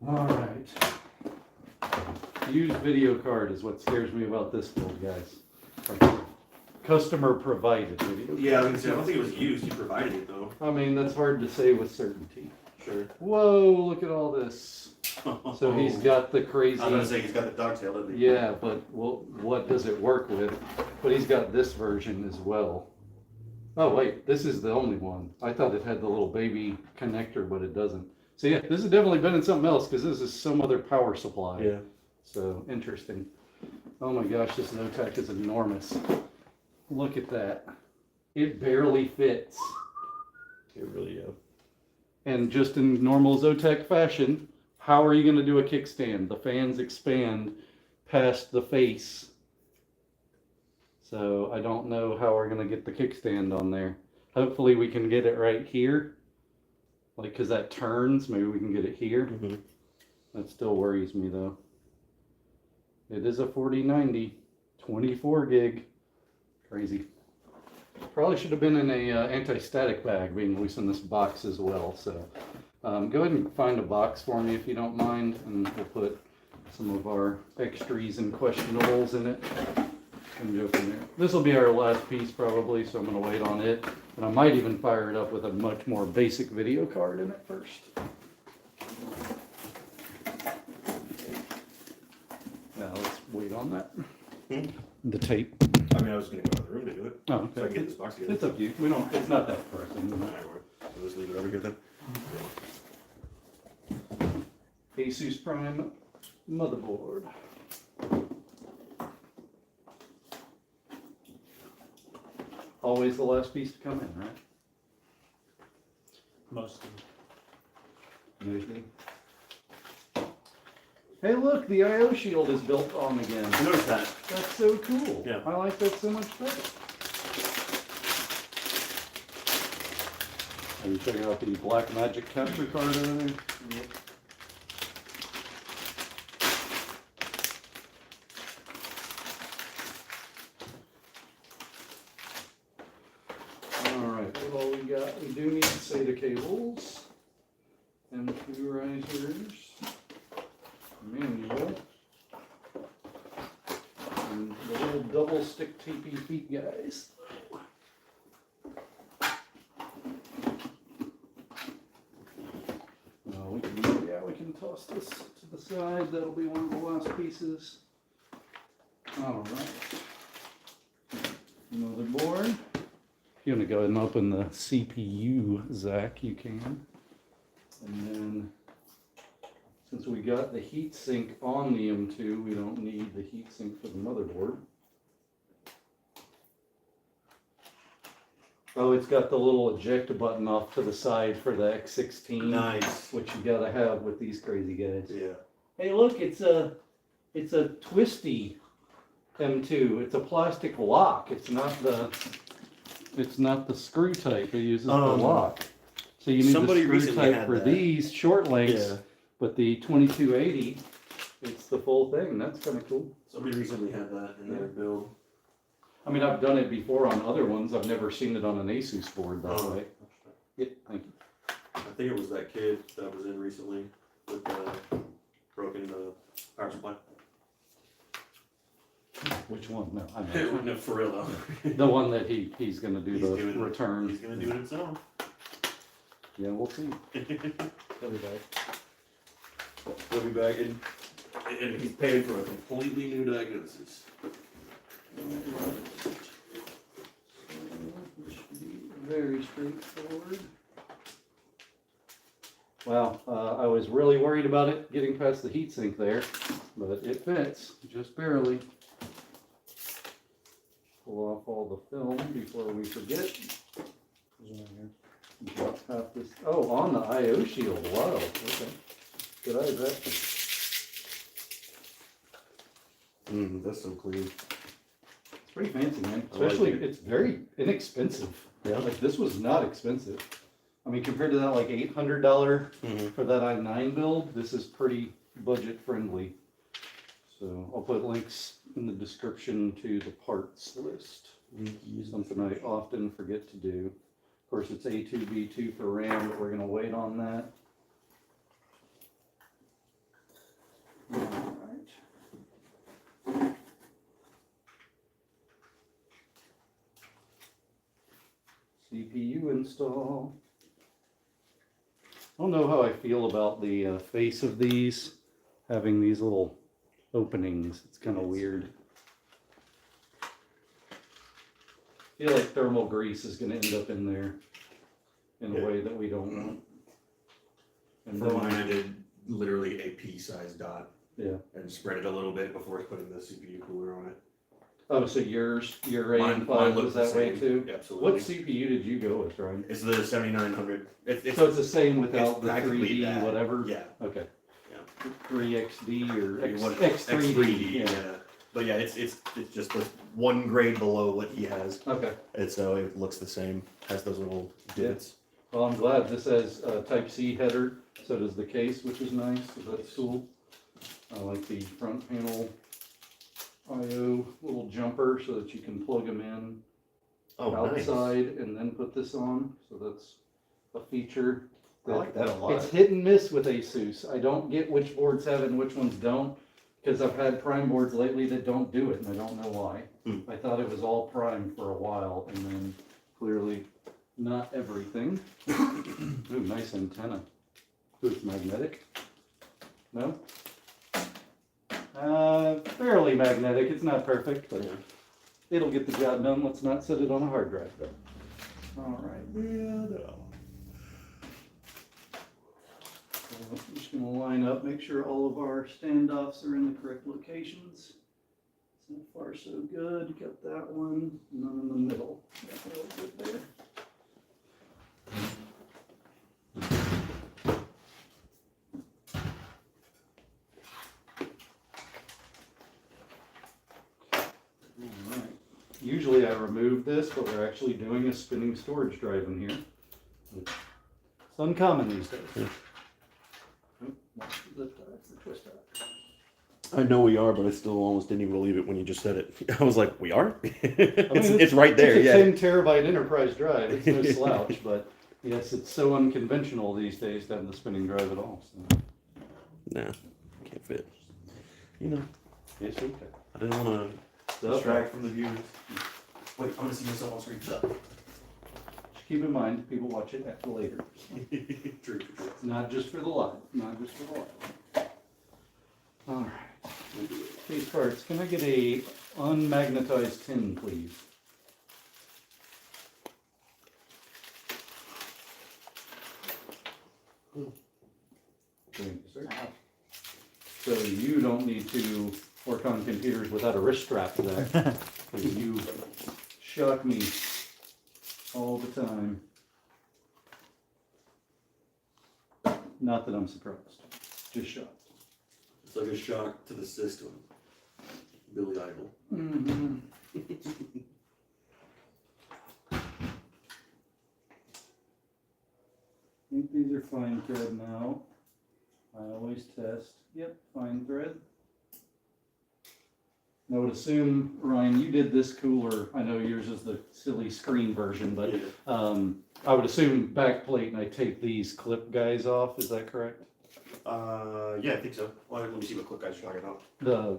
All right. Used video card is what scares me about this build, guys. Customer provided video. Yeah, I was gonna say, I don't think it was used. You provided it though. I mean, that's hard to say with certainty. Sure. Whoa, look at all this. So he's got the crazy. I was gonna say he's got the dogtail, doesn't he? Yeah, but what does it work with? But he's got this version as well. Oh wait, this is the only one. I thought it had the little baby connector, but it doesn't. So yeah, this has definitely been in something else because this is some other power supply. Yeah. So interesting. Oh my gosh, this Zotac is enormous. Look at that. It barely fits. It really, yeah. And just in normal Zotac fashion, how are you going to do a kickstand? The fans expand past the face. So I don't know how we're going to get the kickstand on there. Hopefully we can get it right here. Like, because that turns, maybe we can get it here. Mm-hmm. That still worries me though. It is a 4090, 24 gig. Crazy. Probably should have been in a anti-static bag being loose in this box as well. So go ahead and find a box for me if you don't mind, and we'll put some of our extras and questionables in it and go from there. This will be our last piece probably, so I'm going to wait on it. And I might even fire it up with a much more basic video card in it first. Now let's wait on that. The tape. I mean, I was gonna go in the room to do it. Oh, okay. So I can get this box together. It's up to you. We don't. It's not that pressing. We'll just leave it over here then. Asus Prime motherboard. Always the last piece to come in, right? Mostly. Usually. Hey, look, the I/O shield is built on again. I noticed that. That's so cool. Yeah. I like that so much better. Are you checking out the Black Magic capture card over there? Yep. Alright, what all we got? We do need SATA cables and 2 risers. Manual. And the little double stick tapey feet guys. We can toss this to the side. That'll be one of the last pieces. Alright. Motherboard. If you want to go ahead and open the CPU, Zach, you can. And then, since we got the heatsink on the M2, we don't need the heatsink for the motherboard. Oh, it's got the little eject button off to the side for the X16. Nice. Which you gotta have with these crazy guys. Yeah. Hey, look, it's a twisty M2. It's a plastic lock. It's not the screw type. It uses the lock. So you need the screw type for these short lengths. Yeah. But the 2280, it's the full thing. That's kind of cool. Somebody recently had that in their build. I mean, I've done it before on other ones. I've never seen it on an Asus board that way. Yeah, thank you. I think it was that kid that was in recently with the broken power supply. Which one? No, I know. No, for real though. The one that he's going to do the return. He's going to do it himself. Yeah, we'll see. He'll be back. He'll be back and he's paying for a completely new diagnosis. Very straightforward. Wow, I was really worried about it getting past the heatsink there, but it fits just barely. Pull off all the film before we forget. Drop half this. Oh, on the I/O shield. Wow. Okay. Good eye, Zach. That's so clean. It's pretty fancy, man. Especially, it's very inexpensive. Yeah. Like, this was not expensive. I mean, compared to that, like, $800 for that i9 build, this is pretty budget friendly. So, I'll put links in the description to the parts list. Something I often forget to do. Of course, it's A2, B2 for RAM, but we're going to wait on that. Alright. CPU install. I don't know how I feel about the face of these, having these little openings. It's kind of weird. I feel like thermal grease is going to end up in there in a way that we don't want. And For mine, I did literally a pea-sized dot. Yeah. And spread it a little bit before putting the CPU cooler on it. Oh, so your Mine AM5 looked was the that way same. too? Absolutely. What CPU did you go with, Ryan? It's the 7900. So it's the same without it's the practically 3D that. whatever? Yeah. Okay. Yeah. 3XD or X3D. X3D. Yeah. But yeah, it's just one grade below what he has. Okay. And so it looks the same. Has those little divots. Well, I'm glad this has a Type-C header. So does the case, which is nice. So that's cool. I like the front panel I/O little jumper so that you can plug them in outside and then put this on. So that's a feature. I like that a lot. It's hit and miss with Asus. I don't get which boards have it and which ones don't, because I've had Prime boards lately that don't do it, and I don't know why. I thought it was all Prime for a while, and then clearly not everything. Ooh, nice antenna. Ooh, it's magnetic. No? Fairly magnetic. It's not perfect, but it'll get the job done. Let's not set it on a hard drive, though. All right. I'm just going to line up, make sure all of our standoffs are in the correct locations. So far, so good. Got that one. None in the middle. Got real good there. Usually I remove this, but we're actually doing a spinning storage drive in here. It's uncommon these days. Yeah. The twist out. I know we are, but I still almost didn't even believe it when you just said it. I was like, we are? it's, it's right there, it's a yeah. 10 terabyte enterprise drive. It's no slouch, but yes, it's so unconventional these days to have the spinning drive at all. So. Nah, can't fit. You know, Yes, okay. I didn't want to distract from the viewers. Wait, I'm going to see myself on screen. Just keep in mind, people watch it after later. True. Not just for the live. Not just for the live. All right. Case parts. Can I get a unmagnetized tin, please? Thank you, sir. So you don't need to work on computers without a wrist strap for that. Because you shock me all the time. Not that I'm surprised. Just shocked. It's like a shock to the system. Billy Idol. Mm-hmm. I think these are fine thread now. I always test. Yep, fine thread. I would assume, Ryan, you did this cooler. I know yours is the silly screen version, but I would assume back plate and I take these clip guys off. Is that correct? Yeah, I think so. Well, let me see what clip guys you're talking about. The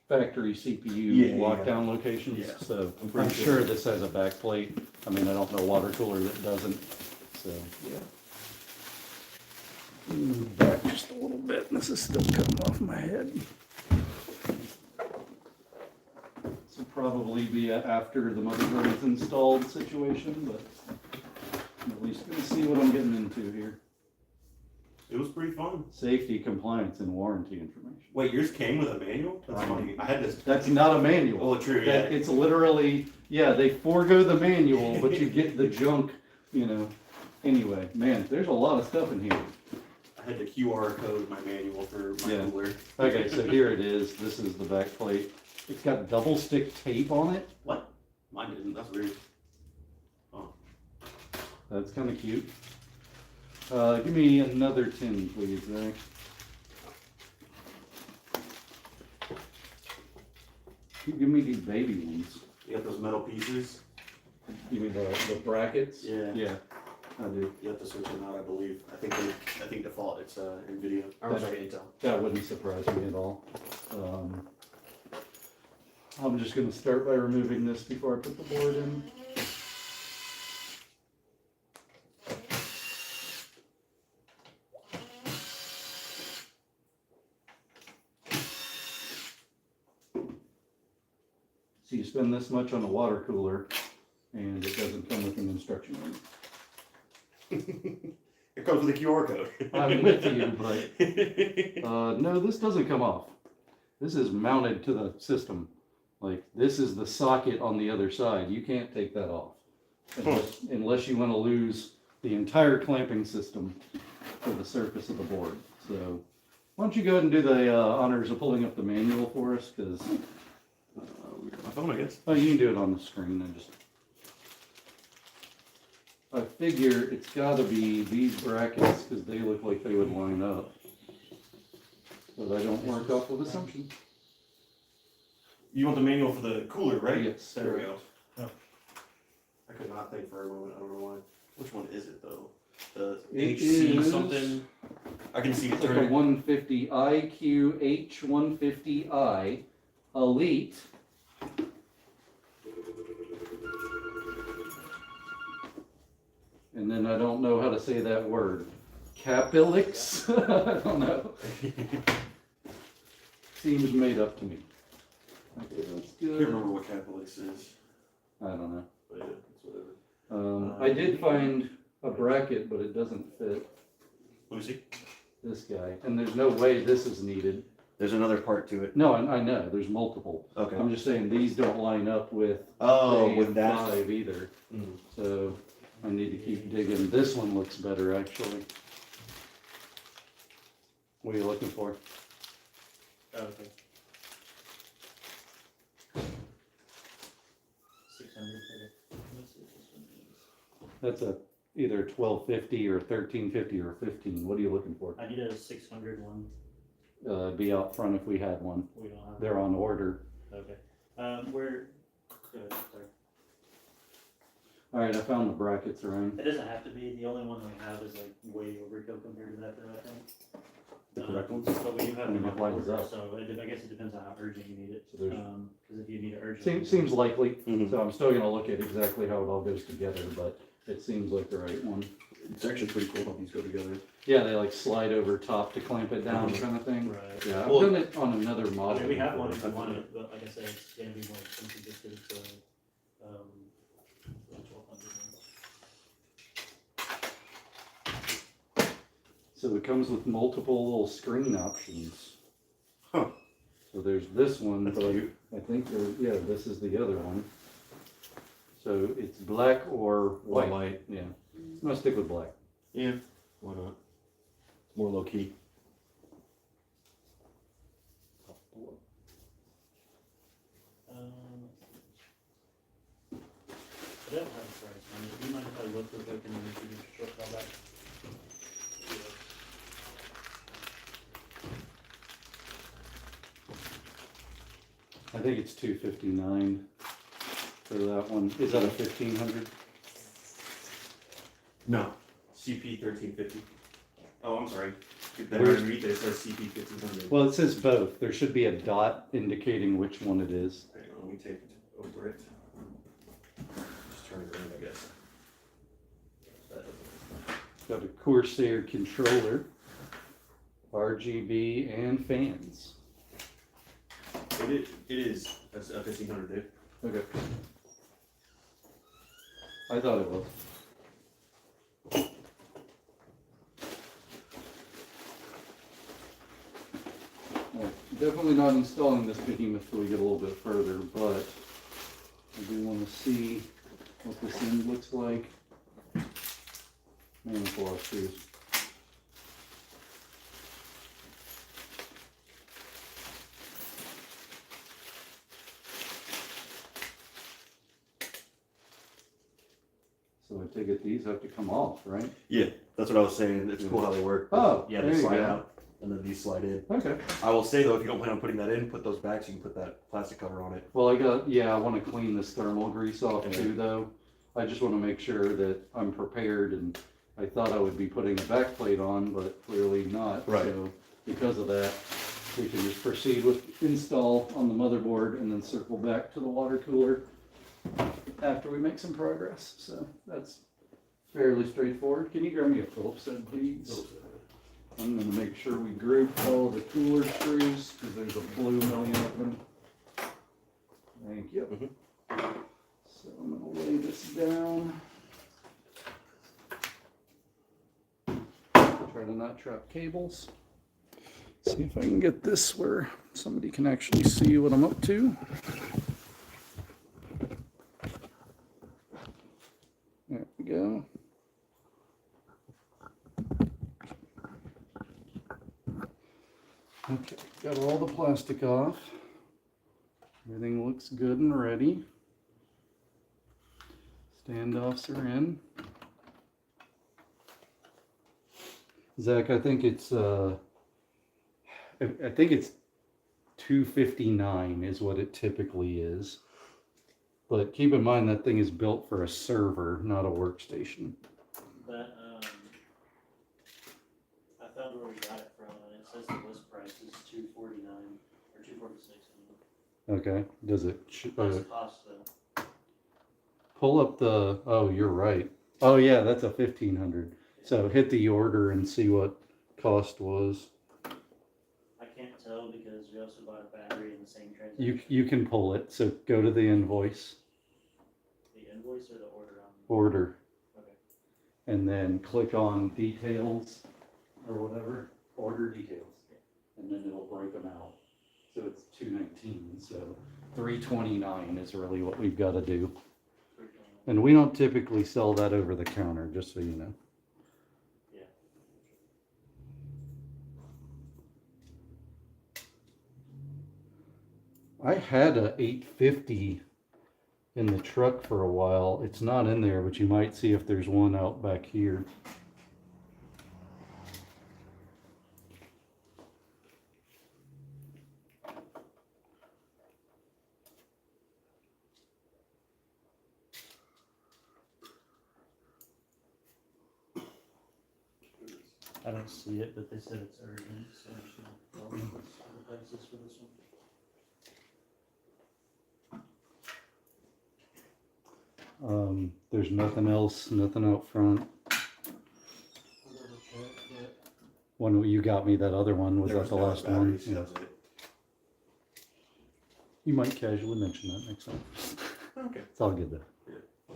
factory CPU lockdown locations. Yeah. So I'm sure this has a back plate. I mean, I don't know a water cooler that doesn't. So yeah. Move back just a little bit. This is still coming off my head. This will probably be after the motherboard is installed situation, but I'm at least going to see what I'm getting into here. It was pretty fun. Safety, compliance, and warranty information. Wait, yours came with a manual? That's funny. I had this. That's not a manual. Oh, true, yeah. It's literally, yeah, they forego the manual, but you get the junk, you know. Anyway, man, there's a lot of stuff in here. I had the QR code my manual for my cooler. Okay, so here it is. This is the back plate. It's got double stick tape on it. What? Mine didn't. That's weird. Oh. That's kind of cute. Give me another tin, please, Zach. Give me these baby ones. You got those metal pieces? Give me the brackets. Yeah. Yeah. I do. You have to switch them out, I believe. I think default it's NVIDIA. Or sorry, Intel. That wouldn't surprise me at all. I'm just gonna start by removing this before I put the board in. So you spend this much on a water cooler, and it doesn't come with an instruction manual. It comes with a QR code. I'm with you, but no, this doesn't come off. This is mounted to the system. Like, this is the socket on the other side. You can't take that off unless you want to lose the entire clamping system to the surface of the board. So why don't you go ahead and do the honors of pulling up the manual for us? Because my phone, I guess. oh, you can do it on the screen. I figure it's got to be these brackets because they look like they would line up. But I don't work off of assumption. You want the manual for the cooler, right? Yes. There we go. Oh. I could not think for a moment. I don't know why. Which one is it though? The HC something. I can see it. It's like a 150 IQ H150i Elite. And then I don't know how to say that word. Capilix? I don't know. Seems made up to me. Okay, that's I can't good. remember what Capilix is. I don't know. But yeah, it's whatever. I did find a bracket, but it doesn't fit Let me see. this guy. And there's no way this is needed. There's another part to it. No, I know. There's multiple. Okay. I'm just saying these don't line up with Oh, A with and that. 5 either. Mm. So I need to keep digging. This one looks better, actually. What are you looking for? Oh, okay. 600. Okay. Let's see what this one is. That's a either 1250 or 1350 or 15. What are you looking for? I need a 600 one. Be out front if we had one. We don't have. They're on order. Okay. Where? Sorry. All right, I found the brackets around. It doesn't have to be. The only one we have is like way overkill compared to that, though, I think. The correct ones? But we do have I mean, them it on lines order, up. so I guess it depends on how urgent you need it. So there's- Because if you need it urgent. Seems likely. Mhm. So I'm still gonna look at exactly how it all goes together, but it seems like the right one. It's actually pretty cool how these go together. Yeah, they like slide over top to clamp it down, Mhm. kind of thing. Right. Yeah, I've Well- done it on another I model. mean, we have one if you I've want done it, but like I said, it's gonna be more expensive just because it's a, 1200 one. So it comes with multiple little screen options. Huh. So there's this one, That's but cute. I think yeah, this is the other one. So it's black or white. White. Yeah, I'm gonna stick with black. Yeah. Why not? It's more low key. I don't have a price on it. Do you mind if I look real quick and then we can just short call back? I think it's 259 for that one. Is that a 1500? No. CP 1350. Oh, I'm sorry. Then Where's- underneath it says CP 1500. Well, it says both. There should be a dot indicating which one it is. Hang on, let me take it over it. Just turn it around, I guess. Got a Corsair controller, RGB, and fans. It is. That's a 1500, dude. Okay. I thought it was. Well, definitely not installing this behemoth till we get a little bit further, but I do want to see what this end looks like. Man, pull off shoes. So I take it these have to come off, right? Yeah, that's what I was saying. It's cool how they work. Oh, Yeah, there they you slide go. out, and then these slide in. Okay. I will say though, if you don't plan on putting that in, put those back so you can put that plastic cover on it. Well, I want to clean this thermal grease off Okay. too, though. I just want to make sure that I'm prepared, and I thought I would be putting a back plate on, but clearly not. Right. So because of that, we can just proceed with install on the motherboard and then circle back to the water cooler after we make some progress. So that's fairly straightforward. Can you grab me a Phillips head, please? I'm gonna make sure we group all the cooler screws because there's a blue million of them. Thank you. So I'm gonna lay this down. Try to not trap cables. See if I can get this where somebody can actually see what I'm up to. There we go. Okay, got all the plastic off. Everything looks good and ready. Standoffs are in. Zach, I think it's I think it's 259 is what it typically is. But keep in mind that thing is built for a server, not a workstation. But, I found where we got it from, and it says the list price is $249 or $246. Okay, does it? Plus cost though. Pull up the. Oh, you're right. Oh yeah, that's a 1500. So hit the order and see what cost was. I can't tell because we also bought a battery in the same transaction. You can pull it. So go to the invoice. The invoice or the order on? Order. Okay. And then click on details or whatever. Order details. And then it'll break them out. So it's 219. So 329 is really what we've got to do. And we don't typically sell that over the counter, just so you know. Yeah. I had a 850 in the truck for a while. It's not in there, but you might see if there's one out back here. I don't see it, but they said it's urgent, so I'm just gonna tell them what's the prices for this one. There's nothing else, nothing out front. One you got me, that other one, was that the last one? Yeah. You might casually mention that next time. Okay. It's all good though. Yeah.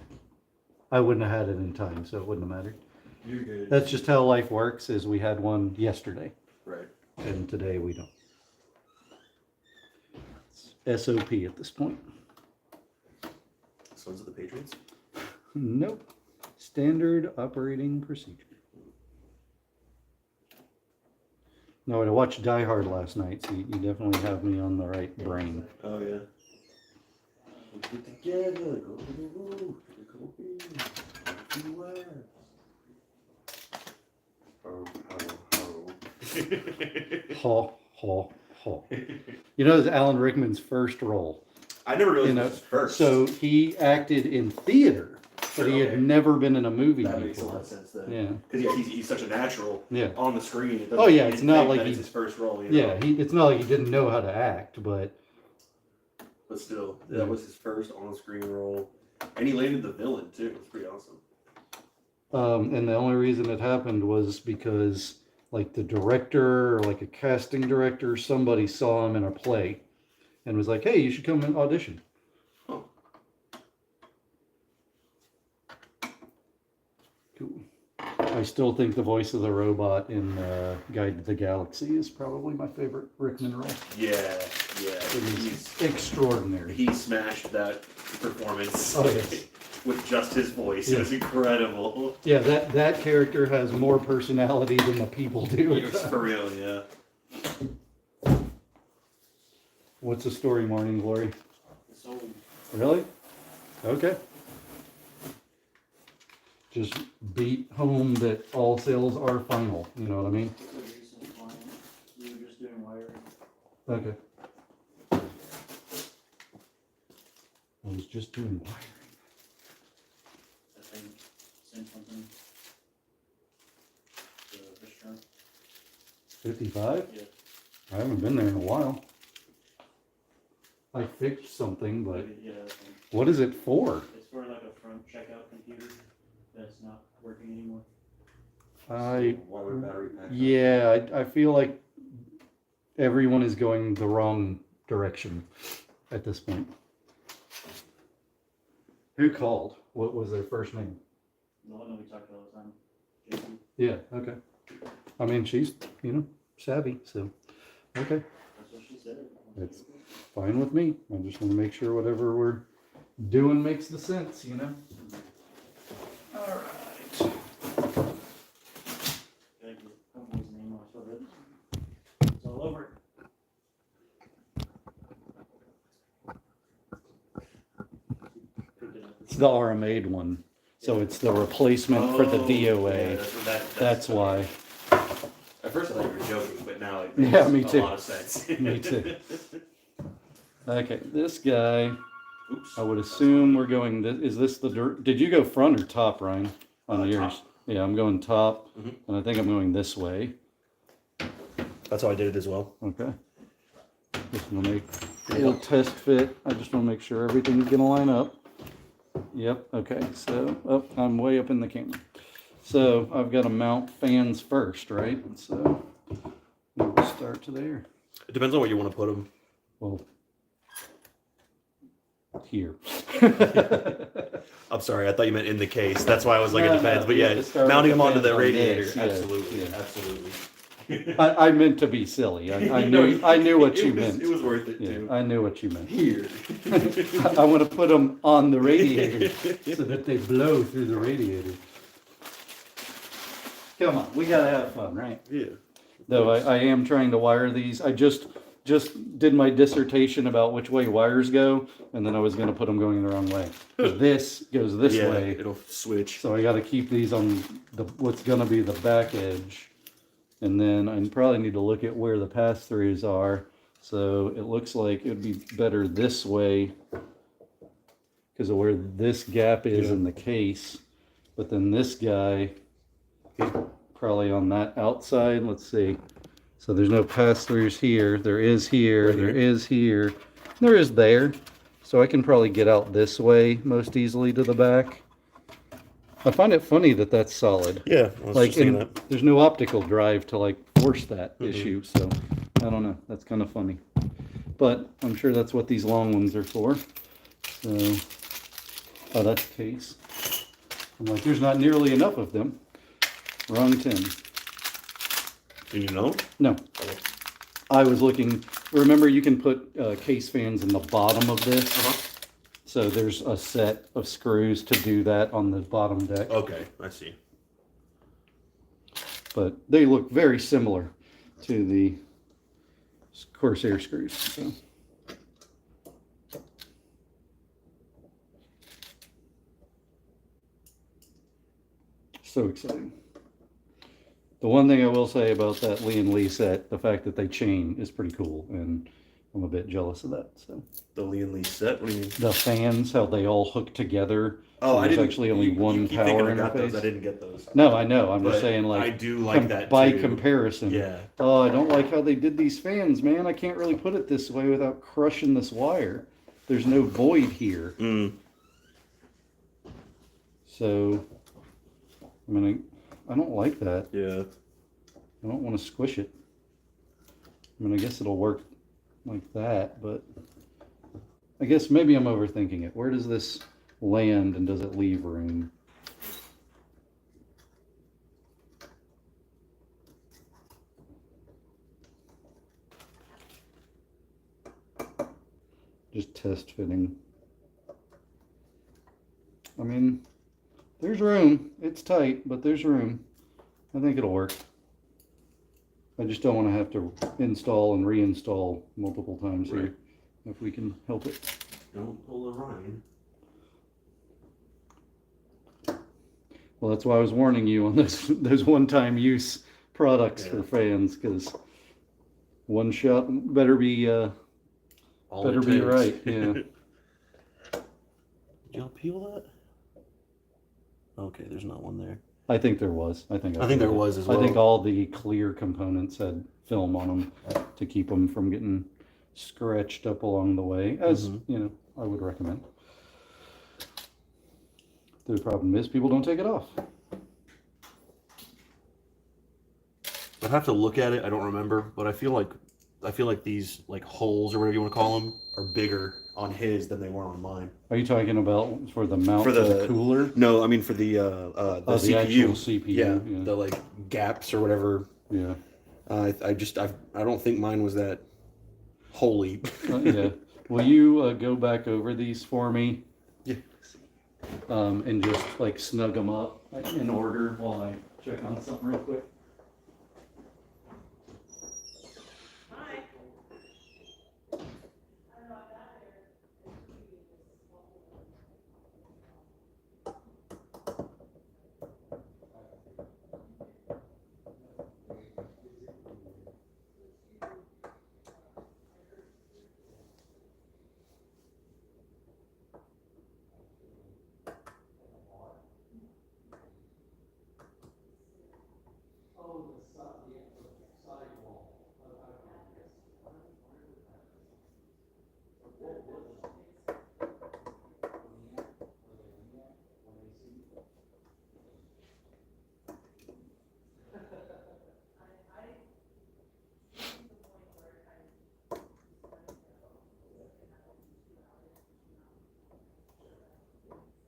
I wouldn't have had it in time, so it wouldn't have mattered. You're good. That's just how life works, is we had one yesterday, Right. and today we don't. It's SOP at this point. Sons of the Patriots? Nope. Standard operating procedure. No, I watched Die Hard last night, so you definitely have me on the right brain. Oh, yeah. Get together, go to the roof, go beware. Haw, haw, haw. You know, it's Alan Rickman's first role. I never realized You know, it was first. So he acted in theater, but he had Okay. never been in a movie That makes a before. lot of sense then. Yeah. Because he's such a natural Yeah. on the screen. It Oh, yeah, you it's didn't not think like that he- it's his first role. You know? Yeah, it's not like he didn't know how to act, but But still, Yeah. that was his first on-screen role, and he landed the villain too. It's pretty awesome. and the only reason it happened was because like the director or like a casting director, somebody saw him in a play and was like, hey, you should come and audition. Oh. Cool. I still think the voice of the robot in Guide to the Galaxy is probably my favorite Rickman role. Yeah. It is He's, extraordinary. he smashed that performance. Oh, yes. With just his voice. Yeah. It was incredible. Yeah, that character has more personality than the people do. It was for real, yeah. What's the story, Morning Glory? So, Really? Okay. Just beat home that all sales are final. You know what I mean? a recent client, we were just doing wiring. Okay. I was just doing wiring. something. The restaurant. 55? Yeah. I haven't been there in a while. I fixed something, but Yeah. what is it for? It's for like a front checkout computer that's not working anymore. Water battery pack. Yeah, I feel like everyone is going the wrong direction at this point. Who called? What was their first name? The one that we talked about all the time. JC. Yeah, okay. I mean, she's, savvy, so, okay. That's what she said. It's fine with me. I just want to make sure whatever we're doing makes the sense, All right. Gotta get the company's name off of it. It's all over it. It's the RMA'd one, so it's the replacement for the DOA. Yeah, That's why. At first I thought you were joking, but now it Yeah, makes me a too. lot of sense. Me too. Okay, this guy, Oops. I would assume we're going, is this did you go front or top, Ryan, on yours? Top. Yeah, I'm going top, Mhm. and I think I'm going this way. That's how I did it as well. Okay. Just gonna make a little test fit. I just wanna make sure everything's gonna line up. Yep, okay, so, I'm way up in the camera. So I've got to mount fans first, right? So we'll start to there. It depends on where you want to put them. Well, here. I'm sorry, I thought you meant in the case. That's why I was like, No, it depends. no, But you yeah, have to start mounting with them the onto the fans on radiator. this, yeah, Absolutely, yeah. absolutely. I meant to be silly. I knew what you meant. It was worth it Yeah, too. I knew what you meant. Here. I want to put them on the radiator so that they blow through the radiator. Come on, we gotta have fun, right? Yeah. Though I am trying to wire these. I just did my dissertation about which way wires go, and then I was gonna put them going the wrong way. This goes this Yeah, way, it'll switch. so I got to keep these on what's gonna be the back edge, and then I probably need to look at where the pass-throughs are. So it looks like it would be better this way because of where this gap is Yeah. in the case. But then this guy, probably on that outside. Let's see. So there's no pass-throughs here. There is here. Right There here. is here. There is there. So I can probably get out this way most easily to the back. I find it funny that that's solid. Yeah, I was Like, just thinking and that. there's no optical drive to like force that issue. So I don't know. That's kind of funny. But I'm sure that's what these long ones are for. So, oh, that's case. I'm like, there's not nearly enough of them. Wrong tin. Do you know? No. I was looking, remember you can put case fans in the bottom of this? So there's a set of screws to do that on the bottom deck. Okay, I see. But they look very similar to the Corsair screws. So. So exciting. The one thing I will say about that Lee and Lee set, the fact that they chain is pretty cool, and I'm a bit jealous of that. So The Lee and Lee set? What do you mean? the fans, how they all hook together. Oh, so I there's didn't. actually only one you keep thinking power I got those. interface. I didn't get those. No, I know. I'm But just saying, like, I do like that by too. comparison. Yeah. Oh, I don't like how they did these fans, man. I can't really put it this way without crushing this wire. There's no void here. Mm. So, I mean, I don't like that. Yeah. I don't want to squish it. I mean, I guess it'll work like that, but I guess maybe I'm overthinking it. Where does this land and does it leave room? Just test fitting. I mean, there's room. It's tight, but there's room. I think it'll work. I just don't want to have to install and reinstall multiple times Right. here, if we can help it. Don't pull a Ryan. Well, that's why I was warning you on those one-time use products for fans, because one shot better be All better it be takes. right. Yeah. Did y'all peel that? Okay, there's not one there. I think there was. I think there was as well. I think all the clear components had film on them to keep them from getting scratched up along the way, as you know, I would recommend. The problem is people don't take it off. I'd have to look at it. I don't remember, but I feel like these like holes or whatever you want to call them are bigger on his than they were on mine. Are you talking about for the mount For for the the cooler? No, I mean for the The actual CPU. Yeah, Yeah. the like gaps or whatever. Yeah. I don't think mine was that holy. Yeah. Will you go back over these for me? Yeah. And just like snug them up in order while I check on something real quick.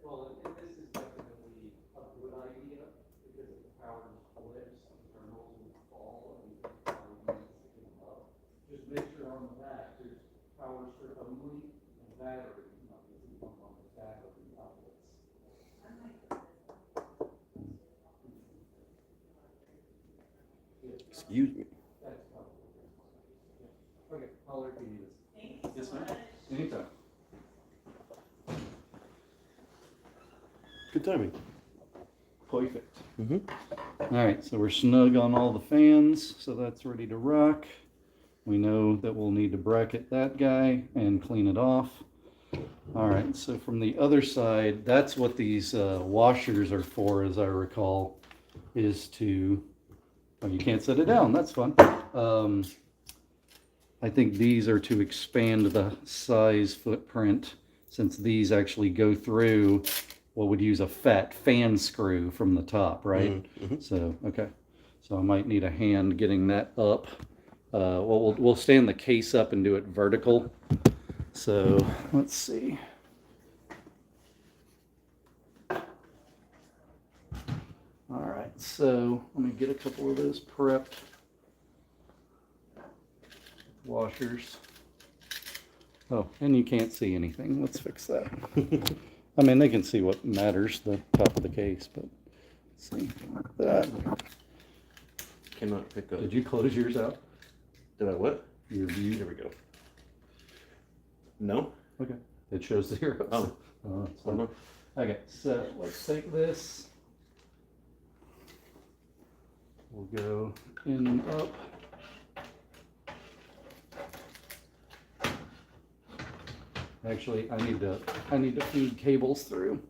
Well, and this is definitely a good idea because if the power flips, the terminals will fall and you can probably pick them up. Just make sure on the back there's power strip only and battery, not the two on the battery outlets. Excuse me. That's probably good. Yeah. Okay, holler if you need us. Yes, ma'am. Anytime. Good timing. Perfect. Mm-hmm. All right, so we're snug on all the fans, so that's ready to rock. We know that we'll need to bracket that guy and clean it off. All right, so from the other side, that's what these washers are for, as I recall, is to, oh, you can't set it down, that's fun. I think these are to expand the size footprint, since these actually go through what would use a fat fan screw from the top, right? Mm-hmm. So, okay. So I might need a hand getting that up. Well, we'll stand the case up and do it vertical. So let's see. All right, so let me get a couple of those prepped. Washers. Oh, and you can't see anything. Let's fix that. I mean, they can see what matters, the top of the case, but let's see, like that. Cannot pick up. Did you close yours out? Did I what? Your view? Here we go. No? Okay. It shows zeros. Oh. That's fine. Okay, so let's take this. We'll go in and up. Actually, I need to feed cables through,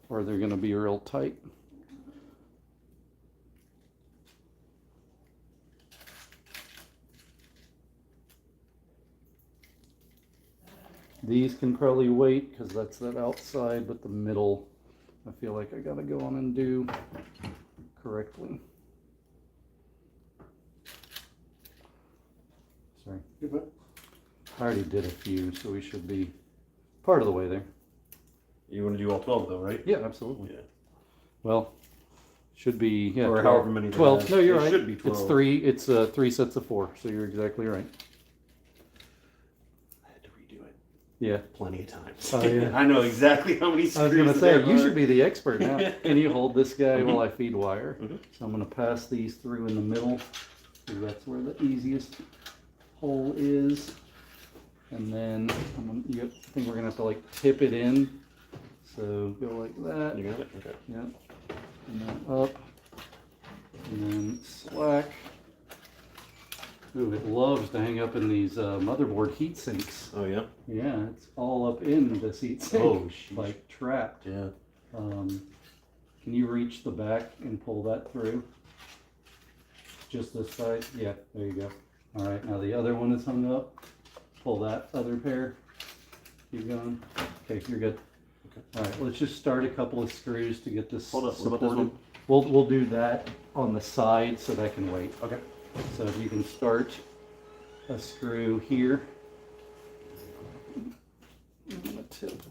or they're going to be real tight. These can probably wait because that's that outside, but the middle, I feel like I got to go on and do correctly. Sorry. I already did a few, so we should be part of the way there. You want to do all 12 though, right? Yeah, absolutely. Yeah. Well, should be, yeah, Or 12. however many they 12. have. No, you're It right. should be 12. It's 3 sets of 4, so you're exactly right. I had to redo it Yeah. plenty of times. Oh, yeah. I know exactly how many screws I was going to say, there you are. should be the expert now. Can you hold this guy Mhm. while I feed wire? Mhm. So I'm going to pass these through in the middle, because that's where the easiest hole is. And then I think we're going to have to like tip it in. So go like that. You got it? Okay. Yep. And then up. And then slack. Ooh, it loves to hang up in these motherboard heat sinks. Oh, yeah? Yeah, it's all up in this heat sink. Oh, sheesh. Like trapped. Yeah. Can you reach the back and pull that through? Just this side? Yeah, there you go. All right, now the other one is hung up. Pull that other pair. Keep going. Okay, you're good. Okay. All right, let's just start a couple of screws to get this Hold up, what supported. about this one? We'll do that on the side so that can wait. Okay. So if you can start a screw here. And a tip.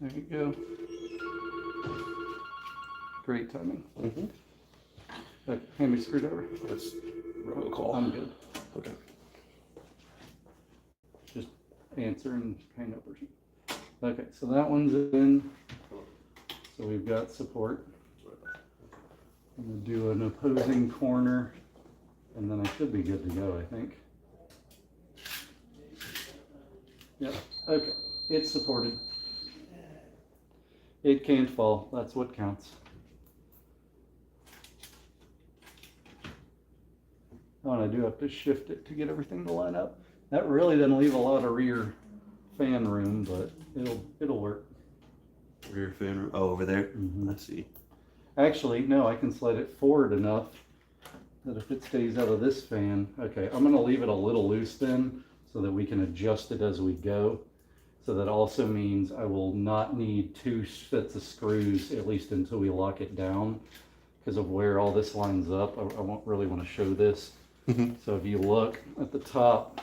There you go. Great timing. Mm-hmm. Okay, hand me a screwdriver. That's robocall. I'm good. Okay. Just answer and hang up or something. Okay, so that one's in. So we've got support. I'm gonna do an opposing corner, and then I should be good to go, I think. Yep, okay, it's supported. It can't fall, that's what counts. Oh, and I do have to shift it to get everything to line up. That really doesn't leave a lot of rear fan room, but it'll work. Rear fan room. Oh, over there. Mhm. Let's see. Actually, no, I can slide it forward enough that if it stays out of this fan, okay, I'm gonna leave it a little loose then so that we can adjust it as we go. So that also means I will not need two sets of screws, at least until we lock it down, because of where all this lines up. I won't really want to show this. Mhm. So if you look at the top,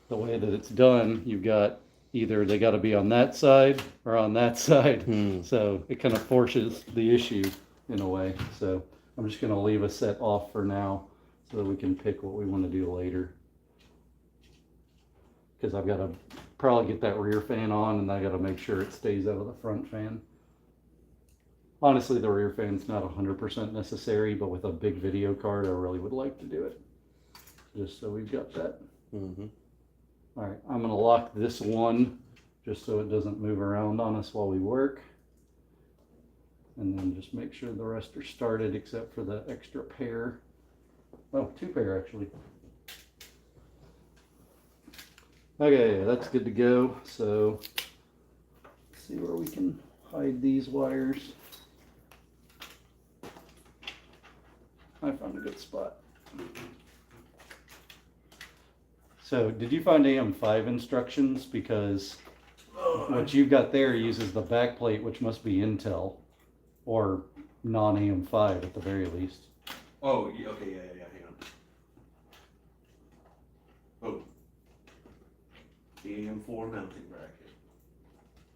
the way that it's done, you've got either they got to be on that side or on that side. So it kind of forces the issue in a way. So I'm just going to leave a set off for now so that we can pick what we want to do later. Because I've got to probably get that rear fan on, and I got to make sure it stays out of the front fan. Honestly, the rear fan's not 100% necessary, but with a big video card, I really would like to do it. Just so we've got that. Mm-hmm. All right, I'm gonna lock this one just so it doesn't move around on us while we work. And then just make sure the rest are started except for the extra pair. Oh, two pair actually. Okay, that's good to go. So let's see where we can hide these wires. I found a good spot. So did you find AM5 instructions? Because what you've got there uses the back plate, which must be Intel or non-AM5 at the very least. Oh, yeah, okay, yeah, hang on. Oh. The AM4 mounting bracket,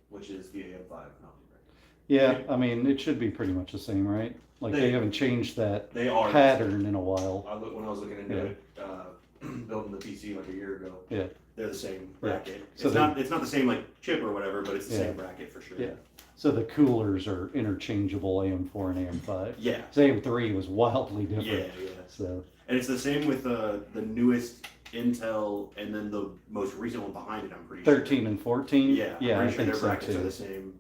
which is the AM5 mounting bracket. Yeah, I mean, it should be pretty much the same, right? Like they haven't changed that They are pattern in a while. When I was looking into it, building the PC like a year ago. Yeah. They're the same bracket. So It's not the same like chip or whatever, but it's the same bracket for sure. Yeah. So the coolers are interchangeable, AM4 and AM5. Yeah. So AM3 was wildly different. Yeah. So And it's the same with the newest Intel and then the most recent one behind it, I'm pretty 13 and 14. sure. Yeah, I'm I pretty think sure so their brackets are too. the same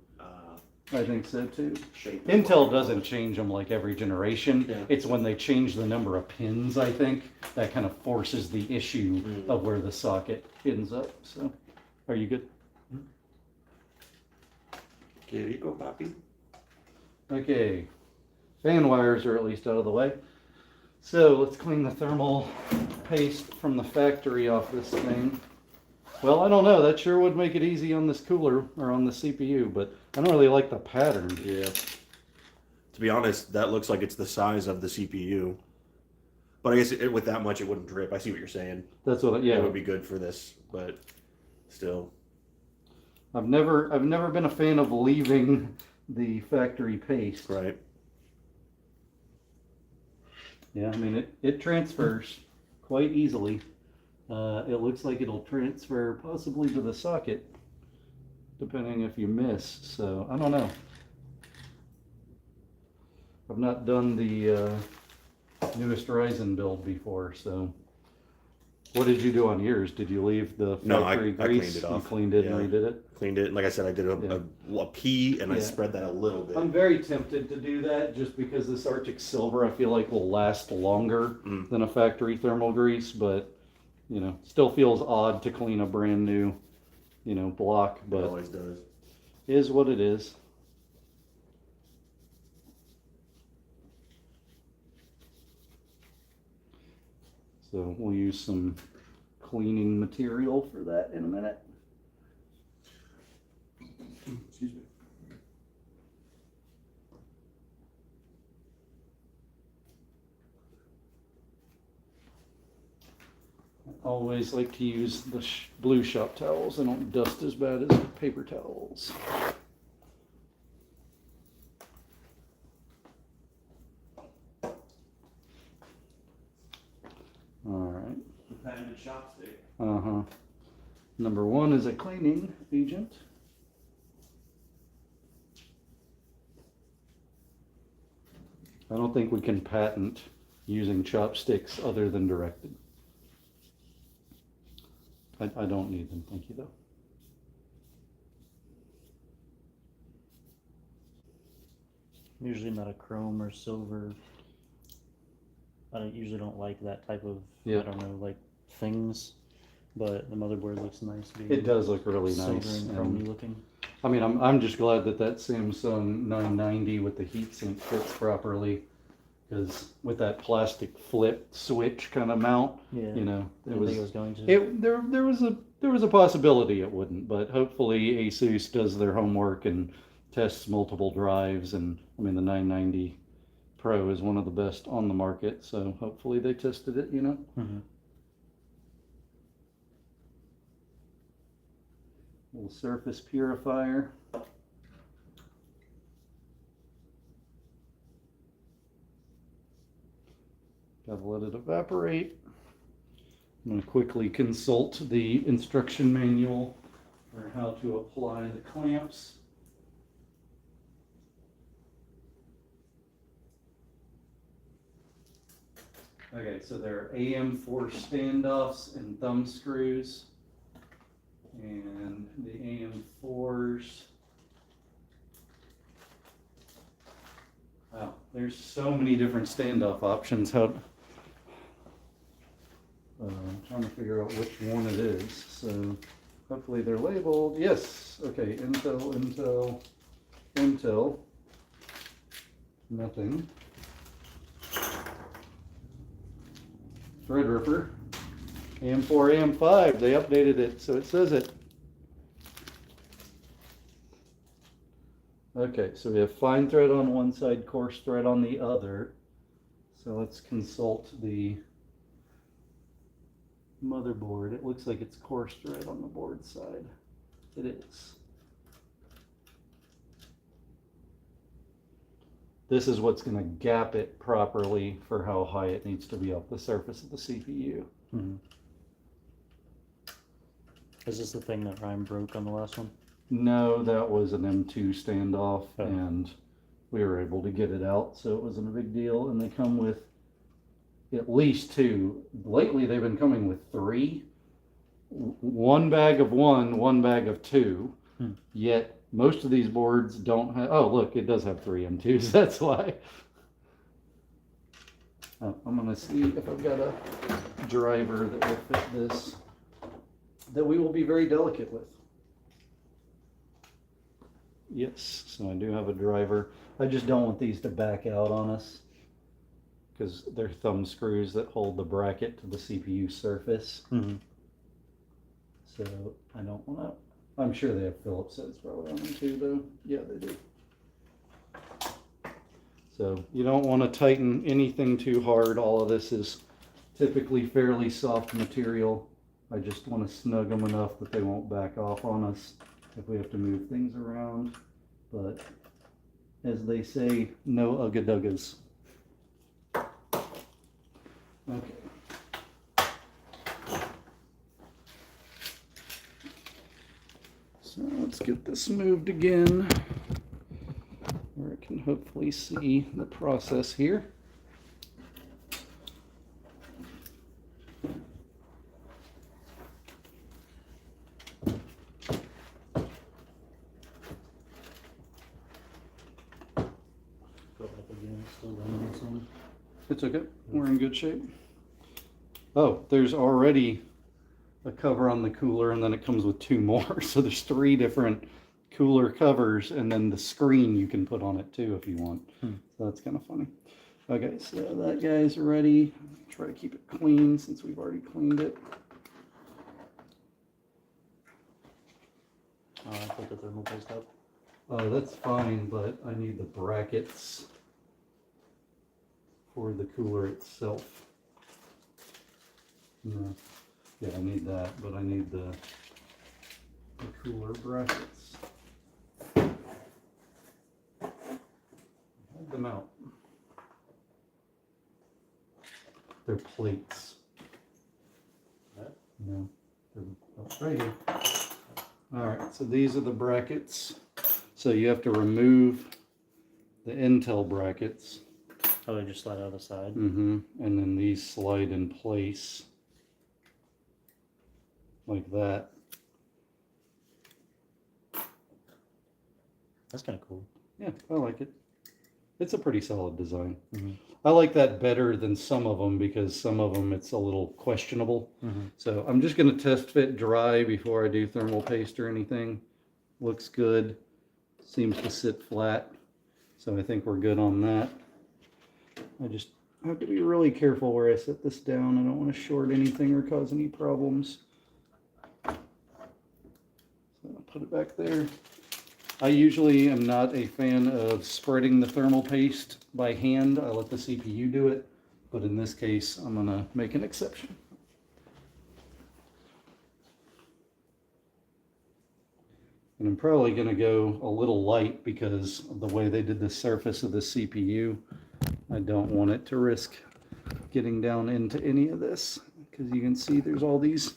I think so too. shape. Intel doesn't change them like every generation. Yeah. It's when they change the number of pins, I think, that kind of forces the issue of where the socket ends up. So, are you good? Que rico, papi. Okay. Fan wires are at least out of the way. So, let's clean the thermal paste from the factory off this thing. Well, I don't know. That sure would make it easy on this cooler or on the CPU, but I don't really like the pattern. Yeah. To be honest, that looks like it's the size of the CPU. But I guess with that much, it wouldn't drip. I see what you're saying. That's what. Yeah. It would be good for this, but still. I've never been a fan of leaving the factory paste. Right. Yeah, I mean it transfers quite easily. It looks like it'll transfer possibly to the socket, depending if you miss. So I don't know. I've not done the newest Ryzen build before, so. What did you do on yours? Did you leave the factory I grease? cleaned it off. You cleaned it Yeah. and redid it? Cleaned it. Like I said, I did a pea and I Yeah. spread that a little bit. I'm very tempted to do that just because this Arctic Silver I feel like will last longer than a factory thermal grease, but you know, still feels odd to clean a brand new, block, It but always does. is what it is. So we'll use some cleaning material for that in a minute. Excuse me. I always like to use the blue shop towels. They don't dust as bad as the paper towels. All right. The patented chopstick. Uh-huh. Number one is a cleaning agent. I don't think we can patent using chopsticks other than directed. I don't need them, thank you though. Usually not a chrome or silver. I usually don't like that type of, Yeah. I don't know, like things. But the motherboard looks nice. It does look really silver nice. and chromey looking. I mean, I'm just glad that Samsung 990 with the heatsink fits properly, because with that plastic flip switch kind of mount, Yeah. you know, I didn't think it was going to. there was a possibility it wouldn't, but hopefully ASUS does their homework and tests multiple drives, and I mean the 990 Pro is one of the best on the market, so hopefully they tested it, you know. Mm-hmm. Little surface purifier. Gotta let it evaporate. I'm going to quickly consult the instruction manual for how to apply the clamps. Okay, so there are AM4 standoffs and thumb screws. And the AM4s. Wow, there's so many different standoff options. I'm trying to figure out which one it is. So hopefully they're labeled. Yes. Okay. Intel. Nothing. Threadripper. AM4, AM5. They updated it, so it says it. Okay, so we have fine thread on one side, coarse thread on the other. So let's consult the motherboard. It looks like it's coarse thread on the board side. It is. This is what's going to gap it properly for how high it needs to be off the surface of the CPU. Mm-hmm. Is this the thing that Ryan broke on the last one? No, that was an M2 standoff, Oh. and we were able to get it out, so it wasn't a big deal. And they come with at least two. Lately, they've been coming with three. One bag of one bag of two. Yet most of these boards don't have. Oh, look, it does have three M2s. That's why. I'm gonna see if I've got a driver that will fit this, that we will be very delicate with. Yes, so I do have a driver. I just don't want these to back out on us, because they're thumb screws that hold the bracket to the CPU surface. Mm-hmm. So I don't want to. I'm sure they have Phillips heads probably on them too, though. Yeah, they do. So you don't want to tighten anything too hard. All of this is typically fairly soft material. I just want to snug them enough that they won't back off on us if we have to move things around. But as they say, no ugga-duggas. Okay. So let's get this moved again, where I can hopefully see the process here. It's okay. We're in good shape. Oh, there's already a cover on the cooler, and then it comes with two more. So there's three different cooler covers, and then the screen you can put on it too if you want. So that's kind of funny. Okay, so that guy's ready. Try to keep it clean since we've already cleaned it. Oh, I put the thermal paste up. Oh, that's fine, but I need the brackets for the cooler itself. No. Yeah, I need that, but I need the cooler brackets. Hold them out. They're plates. What? No, they're right here. All right, so these are the brackets. So you have to remove the Intel brackets. Oh, they just slide out of the side. And then these slide in place like that. That's kind of cool. Yeah, I like it. It's a pretty solid design. Mm-hmm. I like that better than some of them because some of them it's a little questionable. Mm-hmm. So I'm just going to test fit dry before I do thermal paste or anything. Looks good. Seems to sit flat. So I think we're good on that. I just have to be really careful where I set this down. I don't want to short anything or cause any problems. So I'll put it back there. I usually am not a fan of spreading the thermal paste by hand. I let the CPU do it, but in this case, I'm going to make an exception. And I'm probably going to go a little light because of the way they did the surface of the CPU. I don't want it to risk getting down into any of this because you can see there's all these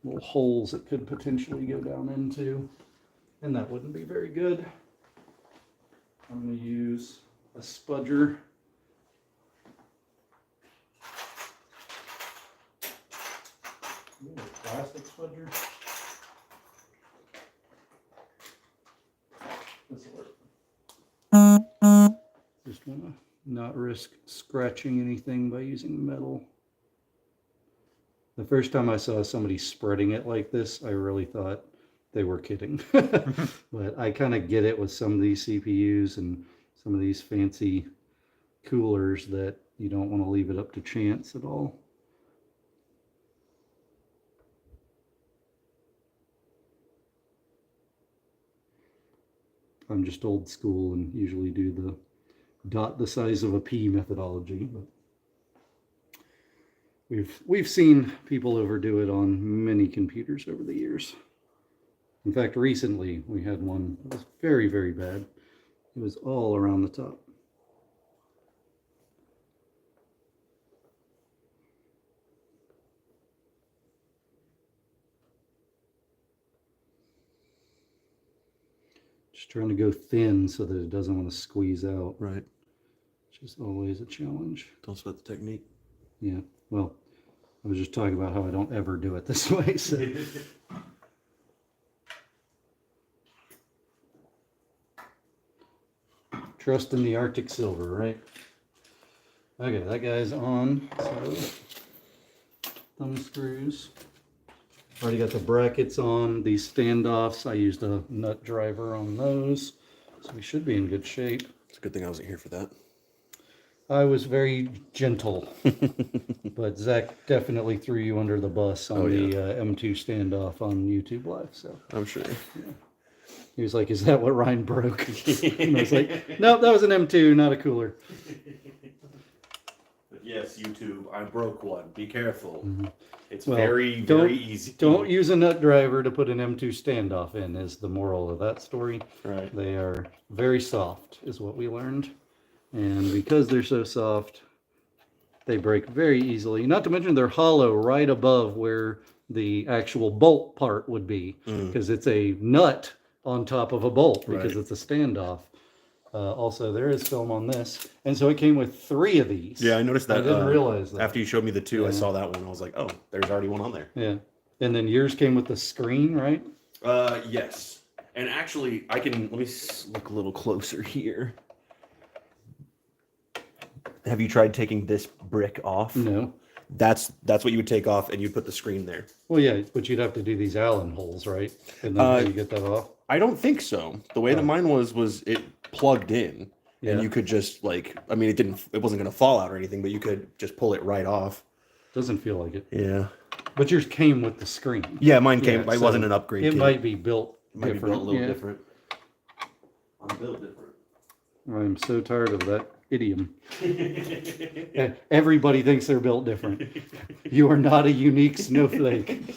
little holes it could potentially go down into. And that wouldn't be very good. I'm going to use a spudger. A plastic spudger. This will work. Just want to not risk scratching anything by using metal. The first time I saw somebody spreading it like this, I really thought they were kidding. But I kind of get it with some of these CPUs and some of these fancy coolers that you don't want to leave it up to chance at all. I'm just old school and usually do the dot the size of a pea methodology, but we've seen people overdo it on many computers over the years. In fact, recently we had one that was very, very bad. It was all around the top. Just trying to go thin so that it doesn't want to squeeze out. Right. Which is always a challenge. Don't sweat the technique. Yeah, well, I was just talking about how I don't ever do it this way. So. Trust in the Arctic silver, right? Okay, that guy's on. So, thumb screws. Already got the brackets on. These standoffs, I used a nut driver on those. So we should be in good shape. It's a good thing I wasn't here for that. I was very gentle, but Zach definitely threw you under the bus on the M2 standoff on YouTube Live. So I'm sure. Yeah. He was like, "Is that what Ryan broke?" And I was like, "Nope, that was an M2, not a cooler." But yes, YouTube, I broke one. Be careful. Mm-hmm. It's Well, very easy. Don't use a nut driver to put an M2 standoff in, is the moral of that story. Right. They are very soft, is what we learned. And because they're so soft, they break very easily. Not to mention they're hollow right above where the actual bolt part would be, because it's a nut on top of a bolt because it's a standoff. Also, there is film on this. And so it came with 3 of these. Yeah, I noticed that. I didn't realize that. After you showed me the 2, I saw that one. I was like, oh, there's already one on there. Yeah. And then yours came with the screen, right? Yes. And actually, let me look a little closer here. Have you tried taking this brick off? No. That's what you would take off, and you'd put the screen there. Well, yeah, but you'd have to do these Allen holes, right? And then how you get that off? I don't think so. The way that mine was it plugged in. and you could just like, I mean, it wasn't going to fall out or anything, but you could just pull it right off. Doesn't feel like it. Yeah. But yours came with the screen. Yeah, mine came. Yeah, it wasn't an upgrade. It kit. might be built It might different. be built a little yeah. different. I'm built different. I'm so tired of that idiom. Everybody thinks they're built different. You are not a unique snowflake.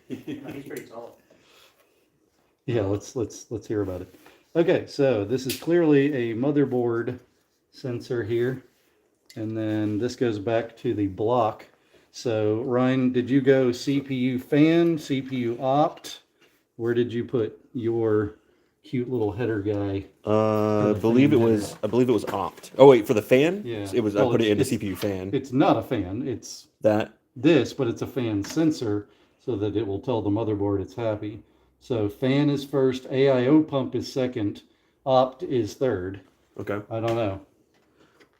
He's pretty tall. Yeah, let's hear about it. Okay, so this is clearly a motherboard sensor here, and then this goes back to the block. So Ryan, did you go CPU fan, CPU opt? Where did you put your cute little header guy? I believe it was opt. Oh wait, for the fan? Yeah. It was. Well, I put it into it's- CPU fan. It's not a fan. It's That. this, but it's a fan sensor so that it will tell the motherboard it's happy. So fan is first, AIO pump is second, opt is third. Okay. I don't know.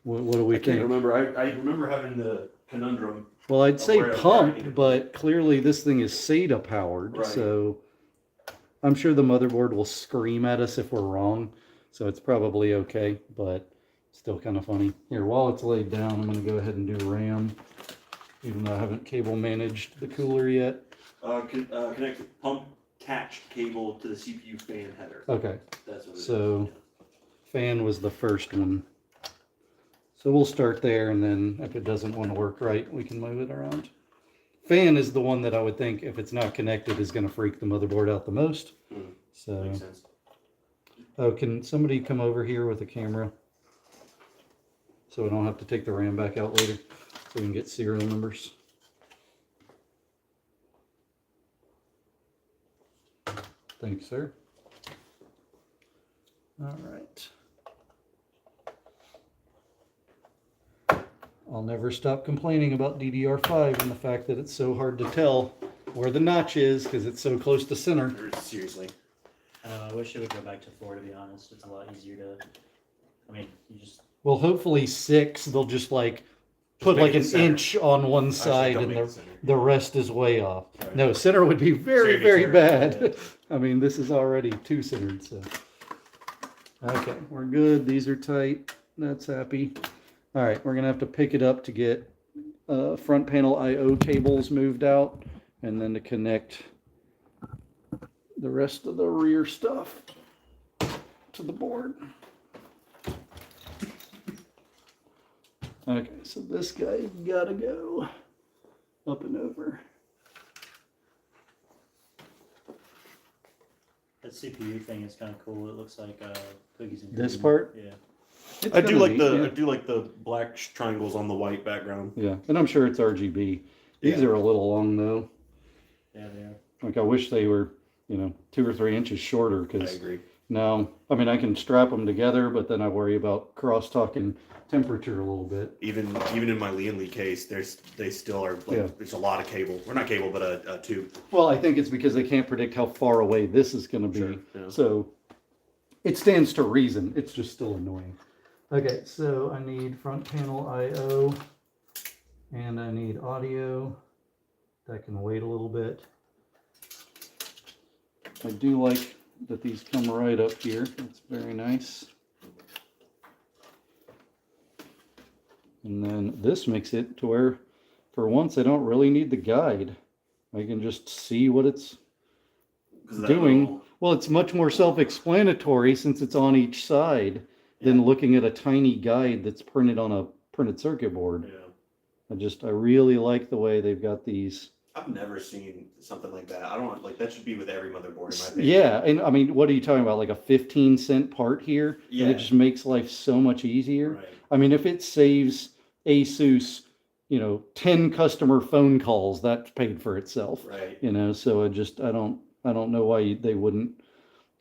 What do we I can't think? remember. I remember having the conundrum. Well, I'd say Where- pump, but clearly this thing is SATA powered, Right. so I'm sure the motherboard will scream at us if we're wrong. So it's probably okay, but still kind of funny. Here, while it's laid down, I'm going to go ahead and do RAM, even though I haven't cable managed the cooler yet. Connect pump attached cable to the CPU fan header. Okay, That's what it so fan was the first one. So we'll start there, and then if it doesn't want to work right, we can move it around. Fan is the one that I would think, if it's not connected, is going to freak the motherboard out the most. So, Makes sense. oh, can somebody come over here with a camera so we don't have to take the RAM back out later, so we can get serial numbers? Thanks, sir. All right. I'll never stop complaining about DDR5 and the fact that it's so hard to tell where the notch is because it's so close to center. Seriously. I wish it would go back to 4, to be honest. It's a lot easier to, I mean, you just, Well, hopefully 6, they'll just like put make like it an center. inch on one side don't and make it center. the rest is way off. Right. No, center would be very, Center, very center, bad. I mean, this is already too centered, so. Okay, we're good. These are tight. That's happy. All right, we're gonna have to pick it up to get front panel I/O cables moved out, and then to connect the rest of the rear stuff to the board. Okay, so this guy's gotta go up and over. that CPU thing is kind of cool. It looks like cookies and This cream. part? Yeah. It's I do gonna like be, the yeah. I do like the black triangles on the white background. Yeah, and I'm sure it's RGB. These Yeah. are a little long though. Yeah, they are. Like I wish they were, 2 or 3 inches shorter I because agree. now, I mean, I can strap them together, but then I worry about cross-talking temperature a little bit. Even in my Lianli case, they still are like Yeah. there's a lot of cable. Or not cable, but a tube. Well, I think it's because they can't predict how far away this is going to be. Sure, yeah. So it stands to reason. It's just still annoying. Okay, so I need front panel I/O and I need audio. That can wait a little bit. I do like that these come right up here. That's very nice. And then this makes it to where, for once, I don't really need the guide. I can just see what it's 'Cause of that doing. little- Well, it's much more self-explanatory since it's on each side than looking at a tiny guide that's printed on a printed circuit board. Yeah. I really like the way they've got these. I've never seen something like that. I don't like that should be with every motherboard in my opinion. Yeah, and I mean, what are you talking about? Like a 15-cent part here? And Yeah. it just makes life so much easier. Right. I mean, if it saves Asus, 10 customer phone calls, that's paid for itself. Right. So I don't know why they wouldn't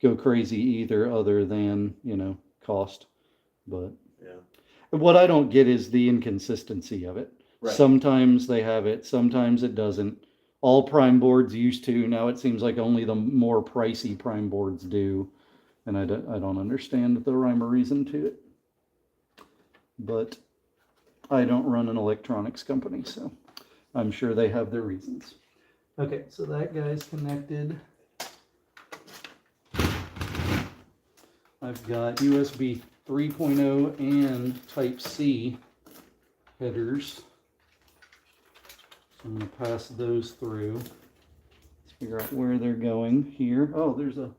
go crazy either, other than, cost. But Yeah. what I don't get is the inconsistency of it. Right. Sometimes they have it, sometimes it doesn't. All prime boards used to. Now it seems like only the more pricey prime boards do. And I don't understand the rhyme or reason to it. But I don't run an electronics company, so I'm sure they have their reasons. Okay, so that guy's connected. I've got USB 3.0 and Type-C headers. So I'm going to pass those through. Let's figure out where they're going here. Oh, there's a